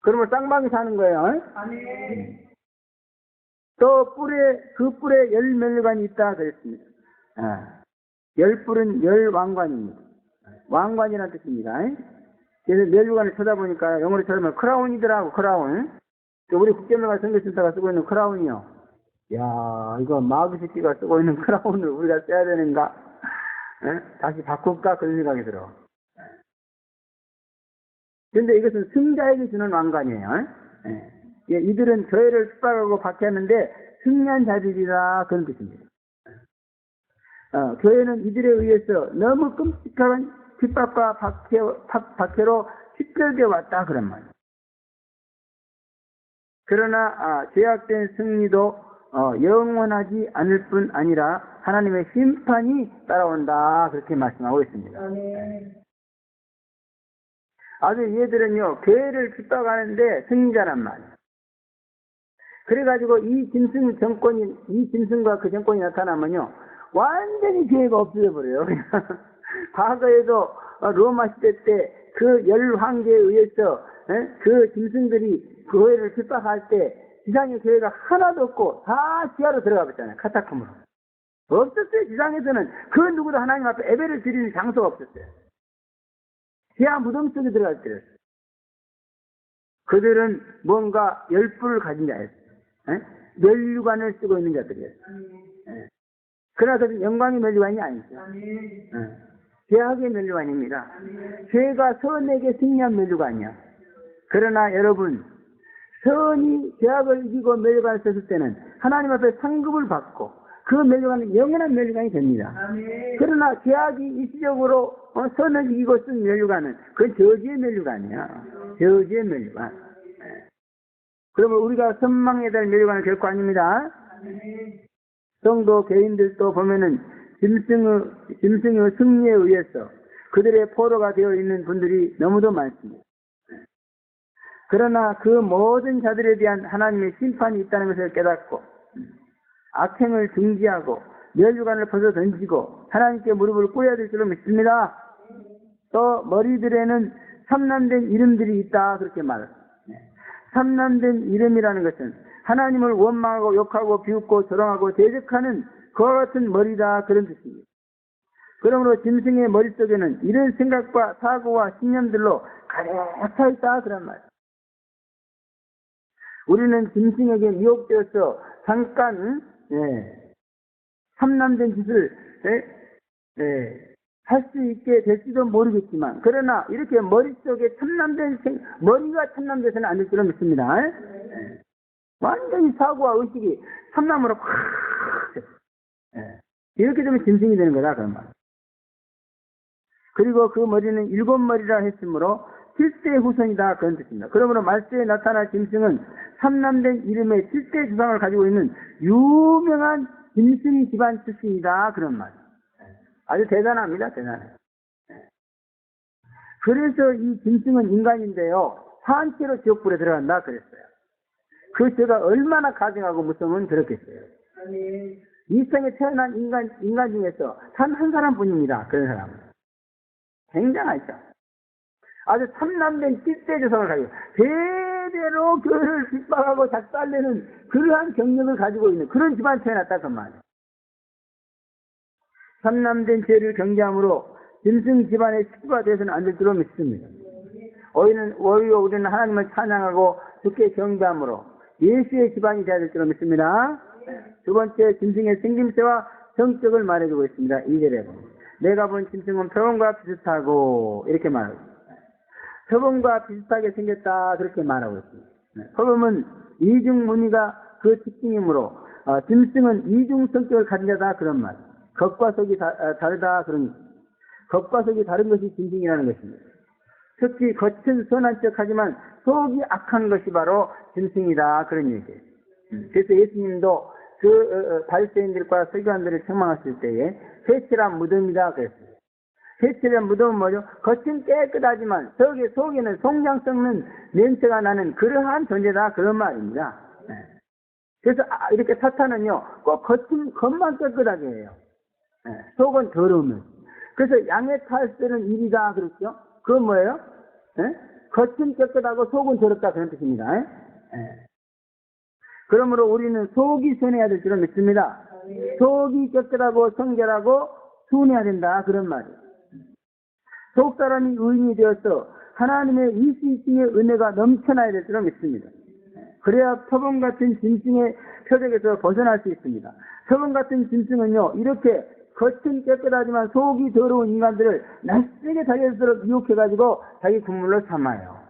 그러면 쌍방이 사는 거예요. 또 그 뿔에 10면류관이 있다 그랬습니다. 열뿔은 열왕관입니다. 왕관이라는 뜻입니다. 그래서 면류관을 쳐다보니까 영어로 쳐다보면 크라운이더라고. 크라운. 우리 국제문화 선교센터가 쓰고 있는 크라운이요. 야, 이거 마귀 새끼가 쓰고 있는 크라운을 우리가 써야 되는가? 다시 바꿀까? 그런 생각이 들어. 근데 이것은 승자에게 주는 왕관이에요. 이들은 교회를 핍박하고 박해하는데 승리한 자들이라 그런 뜻입니다. 교회는 이들에 의해서 너무 끔찍한 핍박과 박해로 휘끌게 왔다 그런 말이에요. 그러나 죄악된 승리도 영원하지 않을 뿐 아니라 하나님의 심판이 따라온다 그렇게 말씀하고 있습니다. 아주 얘들은요 교회를 핍박하는데 승리자란 말이에요. 그래가지고 이 짐승과 그 정권이 나타나면요 완전히 교회가 없어져 버려요. 과거에도 로마 시대 때 그 열황제에 의해서 그 짐승들이 교회를 핍박할 때 지상의 교회가 하나도 없고 다 지하로 들어가 버렸잖아요. 카타콤으로. 없었어요. 지상에서는 그 누구도 하나님 앞에 예배를 드리는 장소가 없었어요. 지하 무덤 속에 들어갈 때였어요. 그들은 뭔가 열불을 가진 자였어요. 면류관을 쓰고 있는 자들이었어요. 그러나 그것은 영광의 면류관이 아니죠. 죄악의 면류관입니다. 죄가 선에게 승리한 면류관이야. 그러나 여러분 선이 죄악을 이기고 면류관을 썼을 때는 하나님 앞에 상급을 받고 그 면류관은 영원한 면류관이 됩니다. 그러나 죄악이 일시적으로 선을 이기고 쓴 면류관은 그건 저주의 면류관이야. 저주의 면류관. 그러면 우리가 선망해야 될 면류관은 결코 아닙니다. 성도 교인들도 보면은 짐승의 승리에 의해서 그들의 포로가 되어 있는 분들이 너무도 많습니다. 그러나 그 모든 자들에 대한 하나님의 심판이 있다는 것을 깨닫고 악행을 중지하고 멸류관을 벗어 던지고 하나님께 무릎을 꿇어야 될 줄로 믿습니다. 또 머리들에는 삼남된 이름들이 있다 그렇게 말합니다. 삼남된 이름이라는 것은 하나님을 원망하고 욕하고 비웃고 조롱하고 대적하는 그와 같은 머리다 그런 뜻입니다. 그러므로 짐승의 머릿속에는 이런 생각과 사고와 신념들로 가득 차 있다 그런 말이에요. 우리는 짐승에게 미혹되어서 잠깐 삼남된 짓을 할 수 있게 될지도 모르겠지만 그러나 이렇게 머릿속에 머리가 참남돼서는 안 될 줄로 믿습니다. 완전히 사고와 의식이 참남으로 확 이렇게 되면 짐승이 되는 거다 그런 말. 그리고 그 머리는 7머리라 했으므로 7대 후손이다 그런 뜻입니다. 그러므로 말세에 나타날 짐승은 삼남된 이름의 7대 주상을 가지고 있는 유명한 짐승 집안 출신이다 그런 말. 아주 대단합니다. 대단해. 그래서 이 짐승은 인간인데요. 산채로 지옥불에 들어간다 그랬어요. 그 죄가 얼마나 가증하고 무서우면 그렇겠어요. 이 세상에 태어난 인간 중에서 단 한 사람뿐입니다. 그런 사람은. 굉장하죠. 아주 참남된 찢대 조상을 가지고 대대로 교회를 핍박하고 작살내는 그러한 경력을 가지고 있는 그런 집안 태어났다 그 말이에요. 참남된 죄를 경계함으로 짐승 집안의 식구가 되어서는 안 될 줄로 믿습니다. 오히려 우리는 하나님을 찬양하고 주께 경배함으로 예수의 집안이 되어야 될 줄로 믿습니다. 두 번째, 짐승의 생김새와 성격을 말해주고 있습니다. 2절에 보면 내가 본 짐승은 표범과 비슷하고 이렇게 말하고 있습니다. 표범과 비슷하게 생겼다 그렇게 말하고 있습니다. 표범은 이중무늬가 그 특징이므로 짐승은 이중 성격을 가진 자다 그런 말. 겉과 속이 다르다 그런 겉과 속이 다른 것이 짐승이라는 것입니다. 특히 겉은 선한 척하지만 속이 악한 것이 바로 짐승이다 그런 얘기예요. 그래서 예수님도 그 바리새인들과 서기관들을 책망하실 때에 회칠한 무덤이다 그랬어요. 회칠한 무덤은 뭐죠? 겉은 깨끗하지만 속에는 송장 썩는 냄새가 나는 그러한 존재다 그런 말입니다. 그래서 이렇게 사탄은요 꼭 겉만 깨끗하게 해요. 속은 더러우면. 그래서 양의 탈 때는 일이다 그랬죠? 그건 뭐예요? 겉은 깨끗하고 속은 더럽다 그런 뜻입니다. 그러므로 우리는 속이 선해야 될 줄은 믿습니다. 속이 깨끗하고 성결하고 순해야 된다 그런 말이에요. 속 사람이 의인이 되어서 하나님의 일시의 은혜가 넘쳐나야 될 줄은 믿습니다. 그래야 표범 같은 짐승의 표적에서 벗어날 수 있습니다. 표범 같은 짐승은요 이렇게 겉은 깨끗하지만 속이 더러운 인간들을 낯세게 달려들도록 유혹해가지고 자기 군물로 삼아요.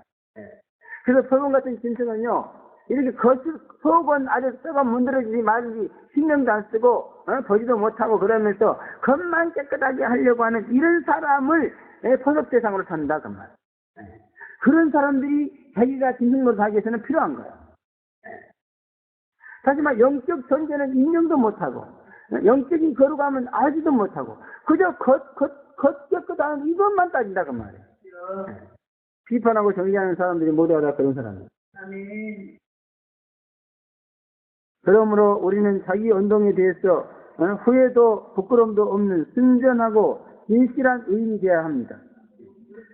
그래서 표범 같은 짐승은요 이렇게 속은 아주 썩어 문드러지지 말지 신경도 안 쓰고 보지도 못하고 그러면서 겉만 깨끗하게 하려고 하는 이런 사람을 포섭 대상으로 삼는다 그 말. 그런 사람들이 자기가 짐승으로 살기 위해서는 필요한 거예요. 하지만 영적 존재는 인정도 못하고 영적인 거룩함은 알지도 못하고 그저 겉 깨끗한 이것만 따진다 그 말이에요. 비판하고 정의하는 사람들이 모두가 다 그런 사람이에요. 그러므로 우리는 자기 언동에 대해서 후회도 부끄러움도 없는 순전하고 진실한 의인이 되어야 합니다.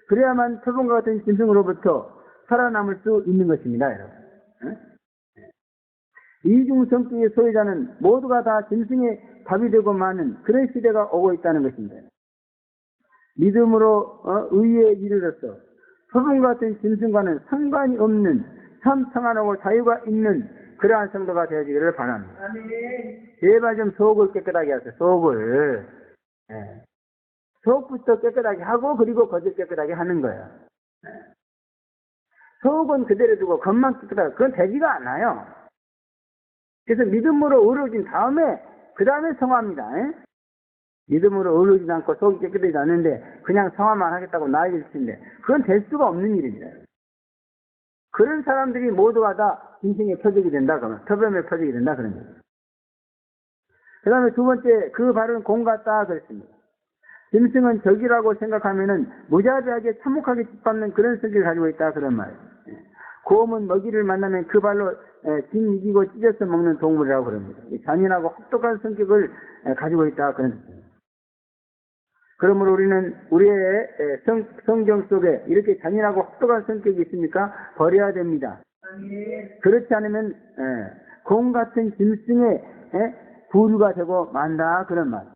그래야만 표범과 같은 짐승으로부터 살아남을 수 있는 것입니다. 여러분. 이중 성격의 소유자는 모두가 다 짐승의 답이 되고 마는 그런 시대가 오고 있다는 것입니다. 믿음으로 의에 이르러서 표범과 같은 짐승과는 상관이 없는 참 평안하고 자유가 있는 그러한 성도가 되어지기를 바랍니다. 제발 좀 속을 깨끗하게 하세요. 속을. 속부터 깨끗하게 하고 그리고 겉을 깨끗하게 하는 거예요. 속은 그대로 두고 겉만 깨끗하게 그건 되지가 않아요. 그래서 믿음으로 의로워진 다음에 그 다음에 성화입니다. 믿음으로 의로워지지 않고 속이 깨끗하지 않는데 그냥 성화만 하겠다고 나이를 치는데 그건 될 수가 없는 일입니다. 그런 사람들이 모두가 다 짐승의 표적이 된다 그러면 표범의 표적이 된다 그런 거예요. 그 다음에 두 번째 그 발은 공 같다 그랬습니다. 짐승은 적이라고 생각하면은 무자비하게 참혹하게 짓밟는 그런 성격을 가지고 있다 그런 말이에요. 곰은 먹이를 만나면 그 발로 진 이기고 찢어서 먹는 동물이라고 그럽니다. 잔인하고 혹독한 성격을 가지고 있다 그런 뜻입니다. 그러므로 우리는 우리의 성경 속에 이렇게 잔인하고 혹독한 성격이 있습니까? 버려야 됩니다. 그렇지 않으면 곰 같은 짐승의 부류가 되고 만다 그런 말.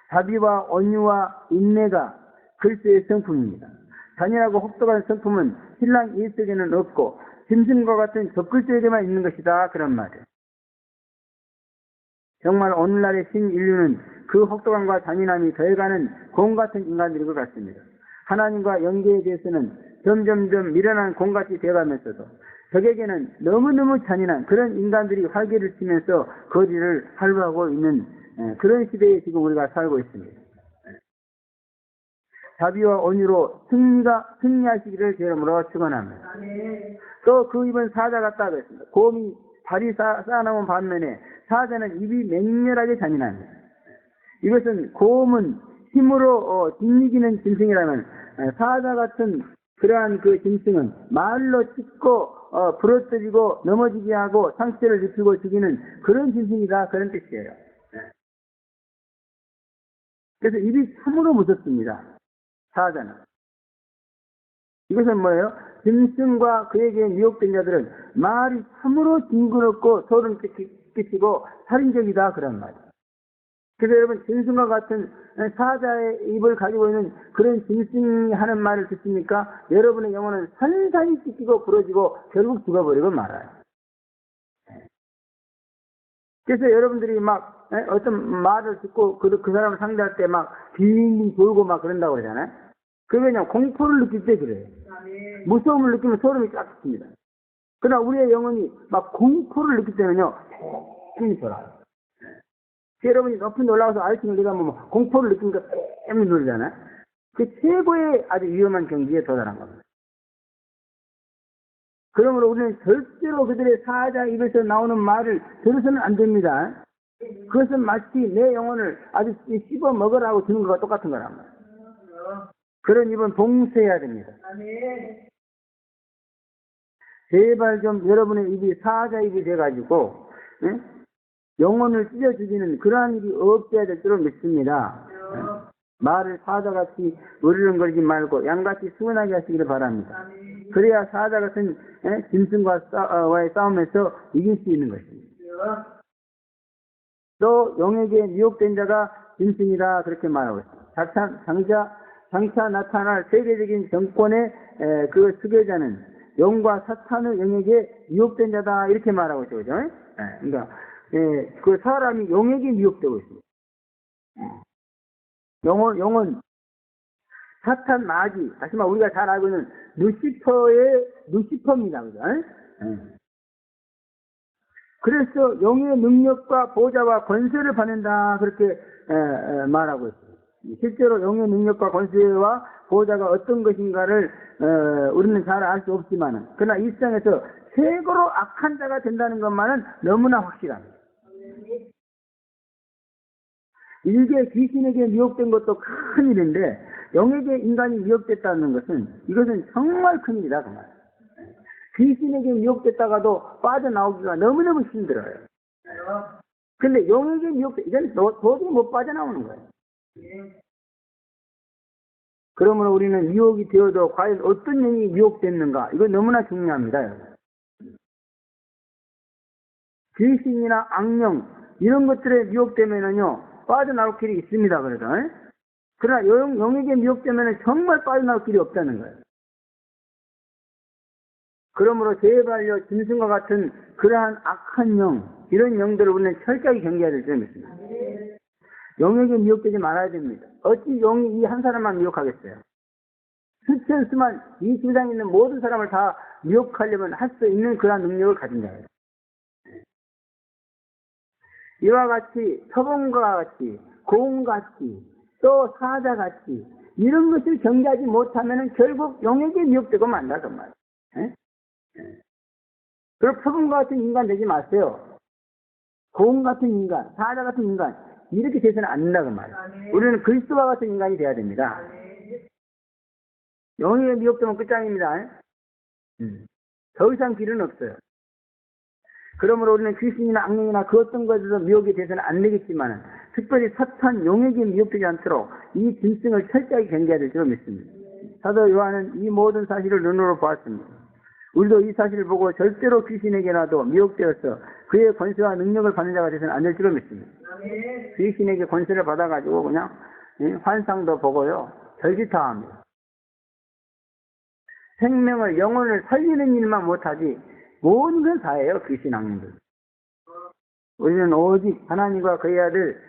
자비와 온유와 인내가 글쎄의 성품입니다. 잔인하고 혹독한 성품은 신랑 이세에게는 없고 짐승과 같은 적글자에게만 있는 것이다 그런 말이에요. 정말 오늘날의 신인류는 그 혹독함과 잔인함이 더해가는 곰 같은 인간들인 것 같습니다. 하나님과 연계에 대해서는 점점점 미련한 곰같이 되어가면서도 적에게는 너무너무 잔인한 그런 인간들이 활개를 치면서 거리를 할루하고 있는 그런 시대에 지금 우리가 살고 있습니다. 자비와 온유로 승리하시기를 제 이름으로 축원합니다. 또 그 입은 사자 같다고 했습니다. 곰이 발이 쌓아나온 반면에 사자는 입이 맹렬하게 잔인합니다. 이것은 곰은 힘으로 뒷이기는 짐승이라면 사자 같은 그러한 그 짐승은 말로 찢고 부러뜨리고 넘어지게 하고 상처를 입히고 죽이는 그런 짐승이다 그런 뜻이에요. 그래서 입이 참으로 무섭습니다. 사자는. 이것은 뭐예요? 짐승과 그에게 미혹된 자들은 말이 참으로 징그럽고 소름 끼치고 살인적이다 그런 말이에요. 그래서 여러분 짐승과 같은 사자의 입을 가지고 있는 그런 짐승이 하는 말을 듣습니까? 여러분의 영혼은 산산이 찢기고 부러지고 결국 죽어버리고 말아요. 그래서 여러분들이 막 어떤 말을 듣고 그 사람을 상대할 때 막 빙빙 돌고 막 그런다고 그러잖아요. 그게 그냥 공포를 느낄 때 그래요. 무서움을 느끼면 소름이 쫙 돋습니다. 그러나 우리의 영혼이 막 공포를 느낄 때는요, 조용히 돌아요. 여러분이 높은 데 올라가서 아이팅을 내가면 공포를 느끼니까 땜이 누르잖아요. 그 최고의 아주 위험한 경지에 도달한 겁니다. 그러므로 우리는 절대로 그들의 사자 입에서 나오는 말을 들어서는 안 됩니다. 그것은 마치 내 영혼을 아주 씹어 먹으라고 주는 것과 똑같은 거란 말이에요. 그런 입은 봉쇄해야 됩니다. 제발 좀 여러분의 입이 사자 입이 돼가지고 영혼을 찢어 죽이는 그러한 일이 없어야 될 줄로 믿습니다. 말을 사자같이 으르렁거리지 말고 양같이 수근하게 하시기를 바랍니다. 그래야 사자 같은 짐승과의 싸움에서 이길 수 있는 것입니다. 또 영에게 미혹된 자가 짐승이다 그렇게 말하고 있습니다. 장차 나타날 세계적인 정권의 그 수괴자는 영과 사탄의 영에게 미혹된 자다 이렇게 말하고 있죠. 그죠? 그러니까 그 사람이 영에게 미혹되고 있습니다. 영은 사탄 마귀, 다시 말해 우리가 잘 알고 있는 루시퍼입니다. 그죠? 그래서 영의 능력과 보좌와 권세를 받는다 그렇게 말하고 있습니다. 실제로 영의 능력과 권세와 보좌가 어떤 것인가를 우리는 잘 알 수 없지만은 그러나 이 세상에서 최고로 악한 자가 된다는 것만은 너무나 확실합니다. 일개 귀신에게 미혹된 것도 큰 일인데 영에게 인간이 미혹됐다는 것은 이것은 정말 큰 일이다 그 말. 귀신에게 미혹됐다가도 빠져나오기가 너무너무 힘들어요. 근데 영에게 이건 도저히 못 빠져나오는 거예요. 그러므로 우리는 미혹이 되어도 과연 어떤 영이 미혹됐는가 이거 너무나 중요합니다. 귀신이나 악령 이런 것들에 미혹되면은요 빠져나올 길이 있습니다. 그래도 그러나 영에게 미혹되면은 정말 빠져나올 길이 없다는 거예요. 그러므로 제발요 짐승과 같은 그러한 악한 영 이런 영들을 우리는 철저히 경계해야 될 점이 있습니다. 영에게 미혹되지 말아야 됩니다. 어찌 영이 이 한 사람만 미혹하겠어요? 수천 수만 이 세상에 있는 모든 사람을 다 미혹하려면 할 수 있는 그러한 능력을 가진 자예요. 이와 같이 서봉과 같이 곰같이 또 사자같이 이런 것을 경계하지 못하면 결국 영에게 미혹되고 만다 정말. 그리고 서봉과 같은 인간 되지 마세요. 곰 같은 인간, 사자 같은 인간 이렇게 돼서는 안 된다고 말이에요. 우리는 그리스도와 같은 인간이 돼야 됩니다. 영의 미혹되면 끝장입니다. 더 이상 길은 없어요. 그러므로 우리는 귀신이나 악령이나 그 어떤 것에서 미혹이 돼서는 안 되겠지만 특별히 사탄, 용에게 미혹되지 않도록 이 짐승을 철저하게 경계해야 될 줄 믿습니다. 사도 요한은 이 모든 사실을 눈으로 보았습니다. 우리도 이 사실을 보고 절대로 귀신에게라도 미혹되어서 그의 권세와 능력을 받는 자가 되서는 안 될 줄 믿습니다. 귀신에게 권세를 받아가지고 그냥 환상도 보고요. 절기타합니다. 생명을, 영혼을 살리는 일만 못하지 모든 건 다예요. 귀신 악령들. 우리는 오직 하나님과 그의 아들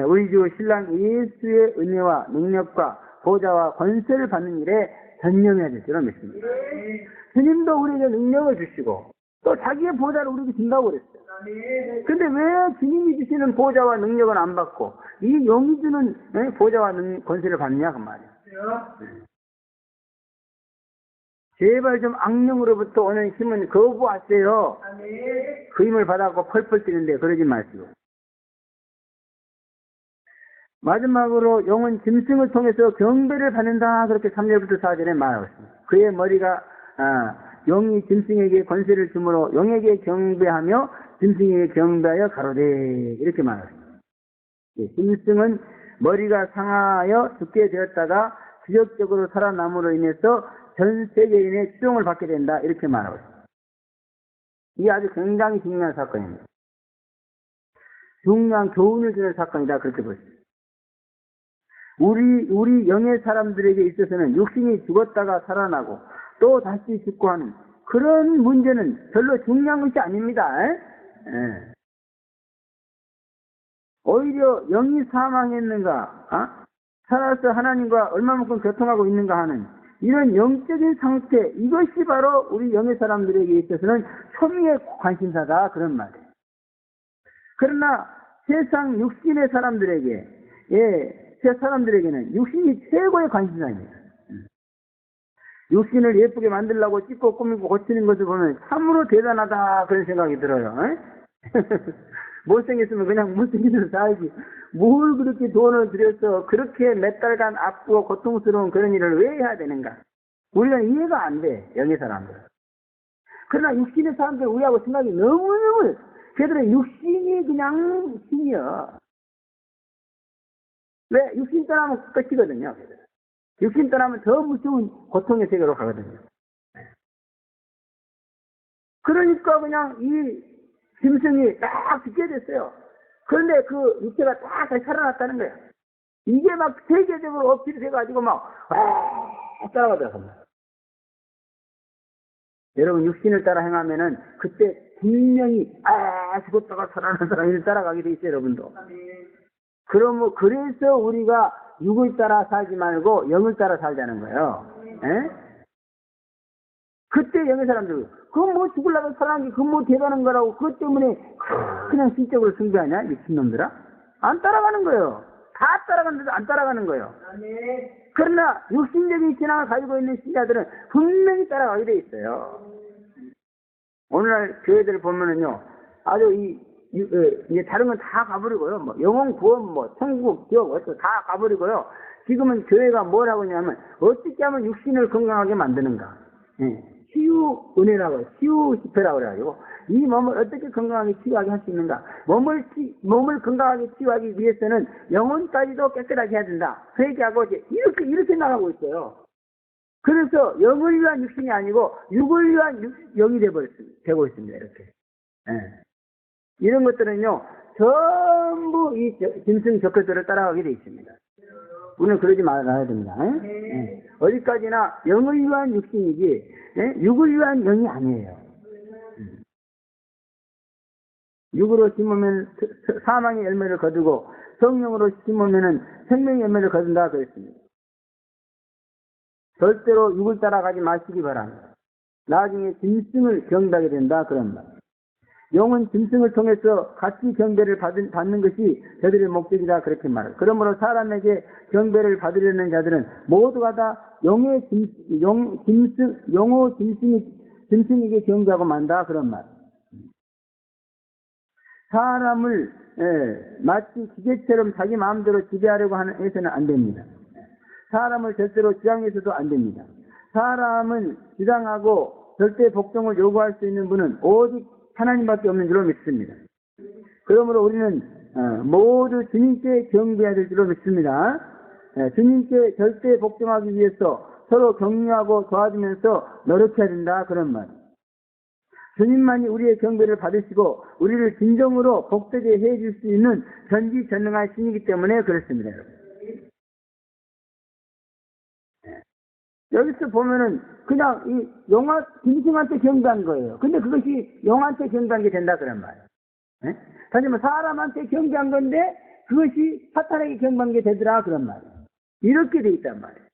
우리 주 신랑 예수의 은혜와 능력과 보좌와 권세를 받는 일에 전념해야 될 줄로 믿습니다. 주님도 우리에게 능력을 주시고 또 자기의 보좌를 우리에게 준다고 그랬어요. 근데 왜 주님이 주시는 보좌와 능력은 안 받고 이 영이 주는 보좌와 권세를 받느냐 그 말이에요. 제발 좀 악령으로부터 오는 힘은 거부하세요. 그 힘을 받아갖고 펄펄 뛰는데 그러지 마시고. 마지막으로 영은 짐승을 통해서 경배를 받는다. 그렇게 3절부터 4절에 말하고 있습니다. 그의 머리가 영이 짐승에게 권세를 주므로 영에게 경배하며 짐승에게 경배하여 가로되 이렇게 말하고 있습니다. 짐승은 머리가 상하여 죽게 되었다가 기적적으로 살아남으로 인해서 전 세계인의 추종을 받게 된다. 이렇게 말하고 있습니다. 이게 아주 굉장히 중요한 사건입니다. 중요한 교훈을 주는 사건이다. 그렇게 보십니다. 우리 영의 사람들에게 있어서는 육신이 죽었다가 살아나고 또 다시 죽고 하는 그런 문제는 별로 중요한 것이 아닙니다. 오히려 영이 사망했는가, 살아서 하나님과 얼마만큼 교통하고 있는가 하는 이런 영적인 상태, 이것이 바로 우리 영의 사람들에게 있어서는 초미의 관심사다. 그런 말이에요. 그러나 세상 육신의 사람들에게, 제 사람들에게는 육신이 최고의 관심사입니다. 육신을 예쁘게 만들려고 찢고 꾸미고 고치는 것을 보면 참으로 대단하다 그런 생각이 들어요. 못생겼으면 그냥 못생긴 대로 살지. 뭘 그렇게 돈을 들여서 그렇게 몇 달간 아프고 고통스러운 그런 일을 왜 해야 되는가? 우리가 이해가 안 돼. 영의 사람들. 그러나 육신의 사람들 우리하고 생각이 너무너무 걔들은 육신이 그냥 신이야. 왜? 육신 떠나면 끝이거든요. 육신 떠나면 더 무서운 고통의 세계로 가거든요. 그러니까 그냥 이 짐승이 딱 죽게 됐어요. 그런데 그 육체가 딱 다시 살아났다는 거예요. 이게 막 세계적으로 어필이 돼가지고 막 따라가더라고요. 여러분 육신을 따라 행하면은 그때 분명히 죽었다가 살아난 사람이 따라가게 돼 있어요. 여러분도. 그래서 우리가 육을 따라 살지 말고 영을 따라 살자는 거예요. 그때 영의 사람들, 그건 뭐 죽으려고 살아난 게, 그건 뭐 대단한 거라고, 그것 때문에 그냥 신적으로 숭배하냐? 미친놈들아? 안 따라가는 거예요. 다 따라가는데도 안 따라가는 거예요. 그러나 육신적인 신앙을 가지고 있는 신자들은 분명히 따라가게 돼 있어요. 오늘날 교회들 보면은요, 아주 이제 다른 건 다 가버리고요. 뭐 영혼 구원, 뭐 천국, 기업, 다 가버리고요. 지금은 교회가 뭘 하고 있냐면 어떻게 하면 육신을 건강하게 만드는가. 치유 은혜라고, 치유 집회라고 그래가지고 이 몸을 어떻게 건강하게 치유하게 할 수 있는가. 몸을 건강하게 치유하기 위해서는 영혼까지도 깨끗하게 해야 된다. 회개하고 이렇게 나가고 있어요. 그래서 영을 위한 육신이 아니고 육을 위한 영이 되고 있습니다. 이렇게. 이런 것들은요, 전부 이 짐승 적그리스도를 따라가게 되어 있습니다. 우리는 그러지 말아야 됩니다. 어디까지나 영을 위한 육신이지, 육을 위한 영이 아니에요. 육으로 심으면 사망의 열매를 거두고, 성령으로 심으면 생명의 열매를 거둔다 그랬습니다. 절대로 육을 따라가지 마시기 바랍니다. 나중에 짐승을 경배하게 된다 그런 말. 영은 짐승을 통해서 같이 경배를 받는 것이 저들의 목적이다 그렇게 말해요. 그러므로 사람에게 경배를 받으려는 자들은 모두가 다 짐승에게 경배하고 만다 그런 말. 사람을 마치 기계처럼 자기 마음대로 지배하려고 해서는 안 됩니다. 사람을 절대로 주장해서도 안 됩니다. 사람은 주장하고 절대 복종을 요구할 수 있는 분은 오직 하나님밖에 없는 줄로 믿습니다. 그러므로 우리는 모두 주님께 경배해야 될 줄로 믿습니다. 주님께 절대 복종하기 위해서 서로 격려하고 도와주면서 노력해야 된다, 그런 말. 주님만이 우리의 경배를 받으시고 우리를 진정으로 복되게 해줄 수 있는 전지전능한 신이기 때문에 그렇습니다. 여기서 보면은 그냥 이 용화 짐승한테 경배한 거예요. 근데 그것이 용한테 경배한 게 된다, 그런 말이에요. 다시 말해 사람한테 경배한 건데 그것이 사탄에게 경배한 게 되더라, 그런 말이에요. 이렇게 돼 있단 말이에요.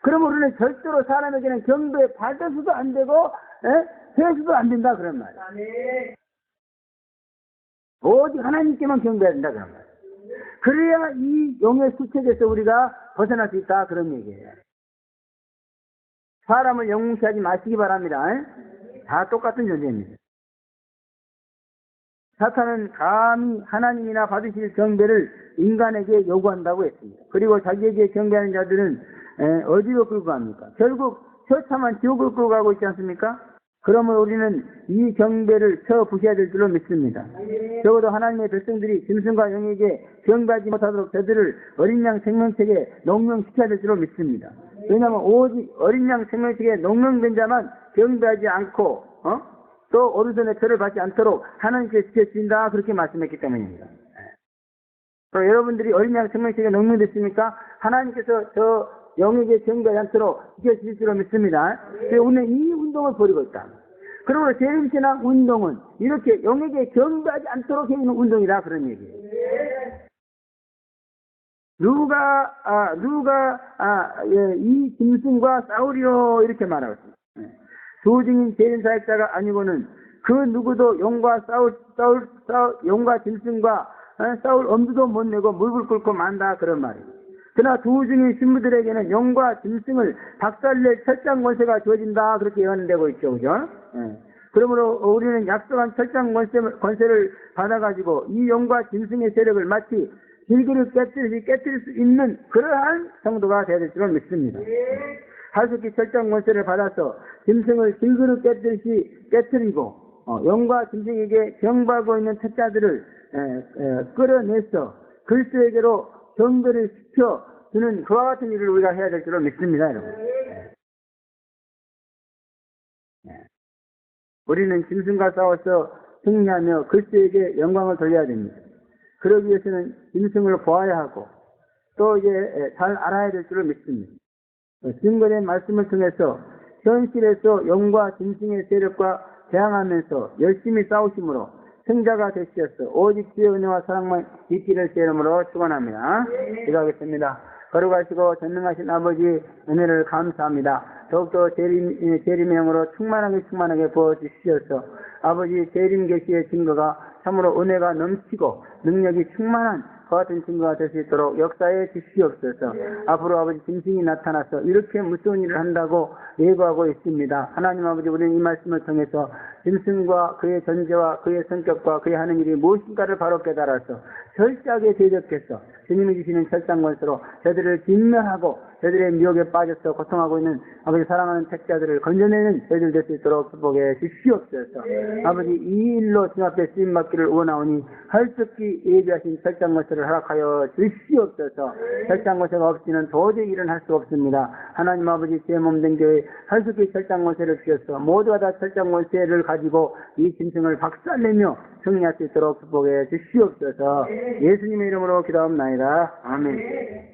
그럼 우리는 절대로 사람에게는 경배 받아서도 안 되고 해서도 안 된다, 그런 말이에요. 오직 하나님께만 경배해야 된다, 그런 말이에요. 그래야 이 용의 수책에서 우리가 벗어날 수 있다, 그런 얘기예요. 사람을 영웅시하지 마시기 바랍니다. 다 똑같은 존재입니다. 사탄은 감히 하나님이나 받으실 경배를 인간에게 요구한다고 했습니다. 그리고 자기에게 경배하는 자들은 어디로 끌고 갑니까? 결국 처참한 지옥을 끌고 가고 있지 않습니까? 그러면 우리는 이 경배를 쳐부셔야 될 줄로 믿습니다. 적어도 하나님의 백성들이 짐승과 영에게 경배하지 못하도록 저들을 어린 양 생명책에 농명시켜야 될 줄로 믿습니다. 왜냐하면 오직 어린 양 생명책에 농명된 자만 경배하지 않고 또 오른손에 표를 받지 않도록 하나님께 지켜주신다, 그렇게 말씀했기 때문입니다. 또 여러분들이 어린 양 생명책에 농명됐습니까? 하나님께서 저 영에게 경배하지 않도록 지켜주실 줄로 믿습니다. 우리는 이 운동을 벌이고 있다. 그러므로 재림신앙 운동은 이렇게 영에게 경배하지 않도록 해주는 운동이다, 그런 얘기예요. 이 짐승과 싸우리요, 이렇게 말하고 있습니다. 조증인 재림사역자가 아니고는 그 누구도 용과 용과 짐승과 싸울 엄두도 못 내고 물불 끓고 만다, 그런 말이에요. 그러나 도중인 신부들에게는 용과 짐승을 박살낼 철장 권세가 주어진다, 그렇게 예언되고 있죠, 그죠? 그러므로 우리는 약속한 철장 권세를 받아가지고 이 용과 짐승의 세력을 마치 길그릇 깨뜨릴 수 있는 그러한 성도가 되어야 될 줄로 믿습니다. 하숙기 철장 권세를 받아서 짐승을 길그릇 깨뜨리시 깨뜨리고 용과 짐승에게 경배하고 있는 태자들을 끌어내서 그리스도에게로 경배를 시켜주는 그와 같은 일을 우리가 해야 될 줄로 믿습니다, 여러분. 우리는 짐승과 싸워서 승리하며 그리스도에게 영광을 돌려야 됩니다. 그러기 위해서는 짐승을 보아야 하고 또 이제 잘 알아야 될 줄을 믿습니다. 증거된 말씀을 통해서 현실에서 용과 짐승의 세력과 대항하면서 열심히 싸우심으로 승자가 되시었어. 오직 주의 은혜와 사랑만 있기를 제 이름으로 축원합니다. 기도하겠습니다. 거룩하시고 전능하신 아버지 은혜를 감사합니다. 더욱더 재림의 영으로 충만하게 부어주시옵소서. 아버지 재림 계시의 증거가 참으로 은혜가 넘치고 능력이 충만한 그 같은 증거가 될 수 있도록 역사에 주시옵소서. 앞으로 아버지 짐승이 나타나서 이렇게 무서운 일을 한다고 예고하고 있습니다. 하나님 아버지, 우리는 이 말씀을 통해서 짐승과 그의 존재와 그의 성격과 그의 하는 일이 무엇인가를 바로 깨달아서 철저하게 대적해서 주님이 주시는 철장권서로 저들을 진멸하고 저들의 미혹에 빠져서 고통하고 있는 아버지 사랑하는 택자들을 건져내는 저희들 될 수 있도록 축복해 주시옵소서. 아버지, 이 일로 주님 앞에 쓰임받기를 원하오니 헐떡히 예비하신 철장권서를 허락하여 주시옵소서. 철장권서가 없이는 도저히 일은 할 수 없습니다. 하나님 아버지, 제 몸된 교회 헐떡히 철장권서를 주셔서 모두가 다 철장권서를 가지고 이 짐승을 박살내며 승리할 수 있도록 축복해 주시옵소서. 예수님의 이름으로 기도합니다. 아멘.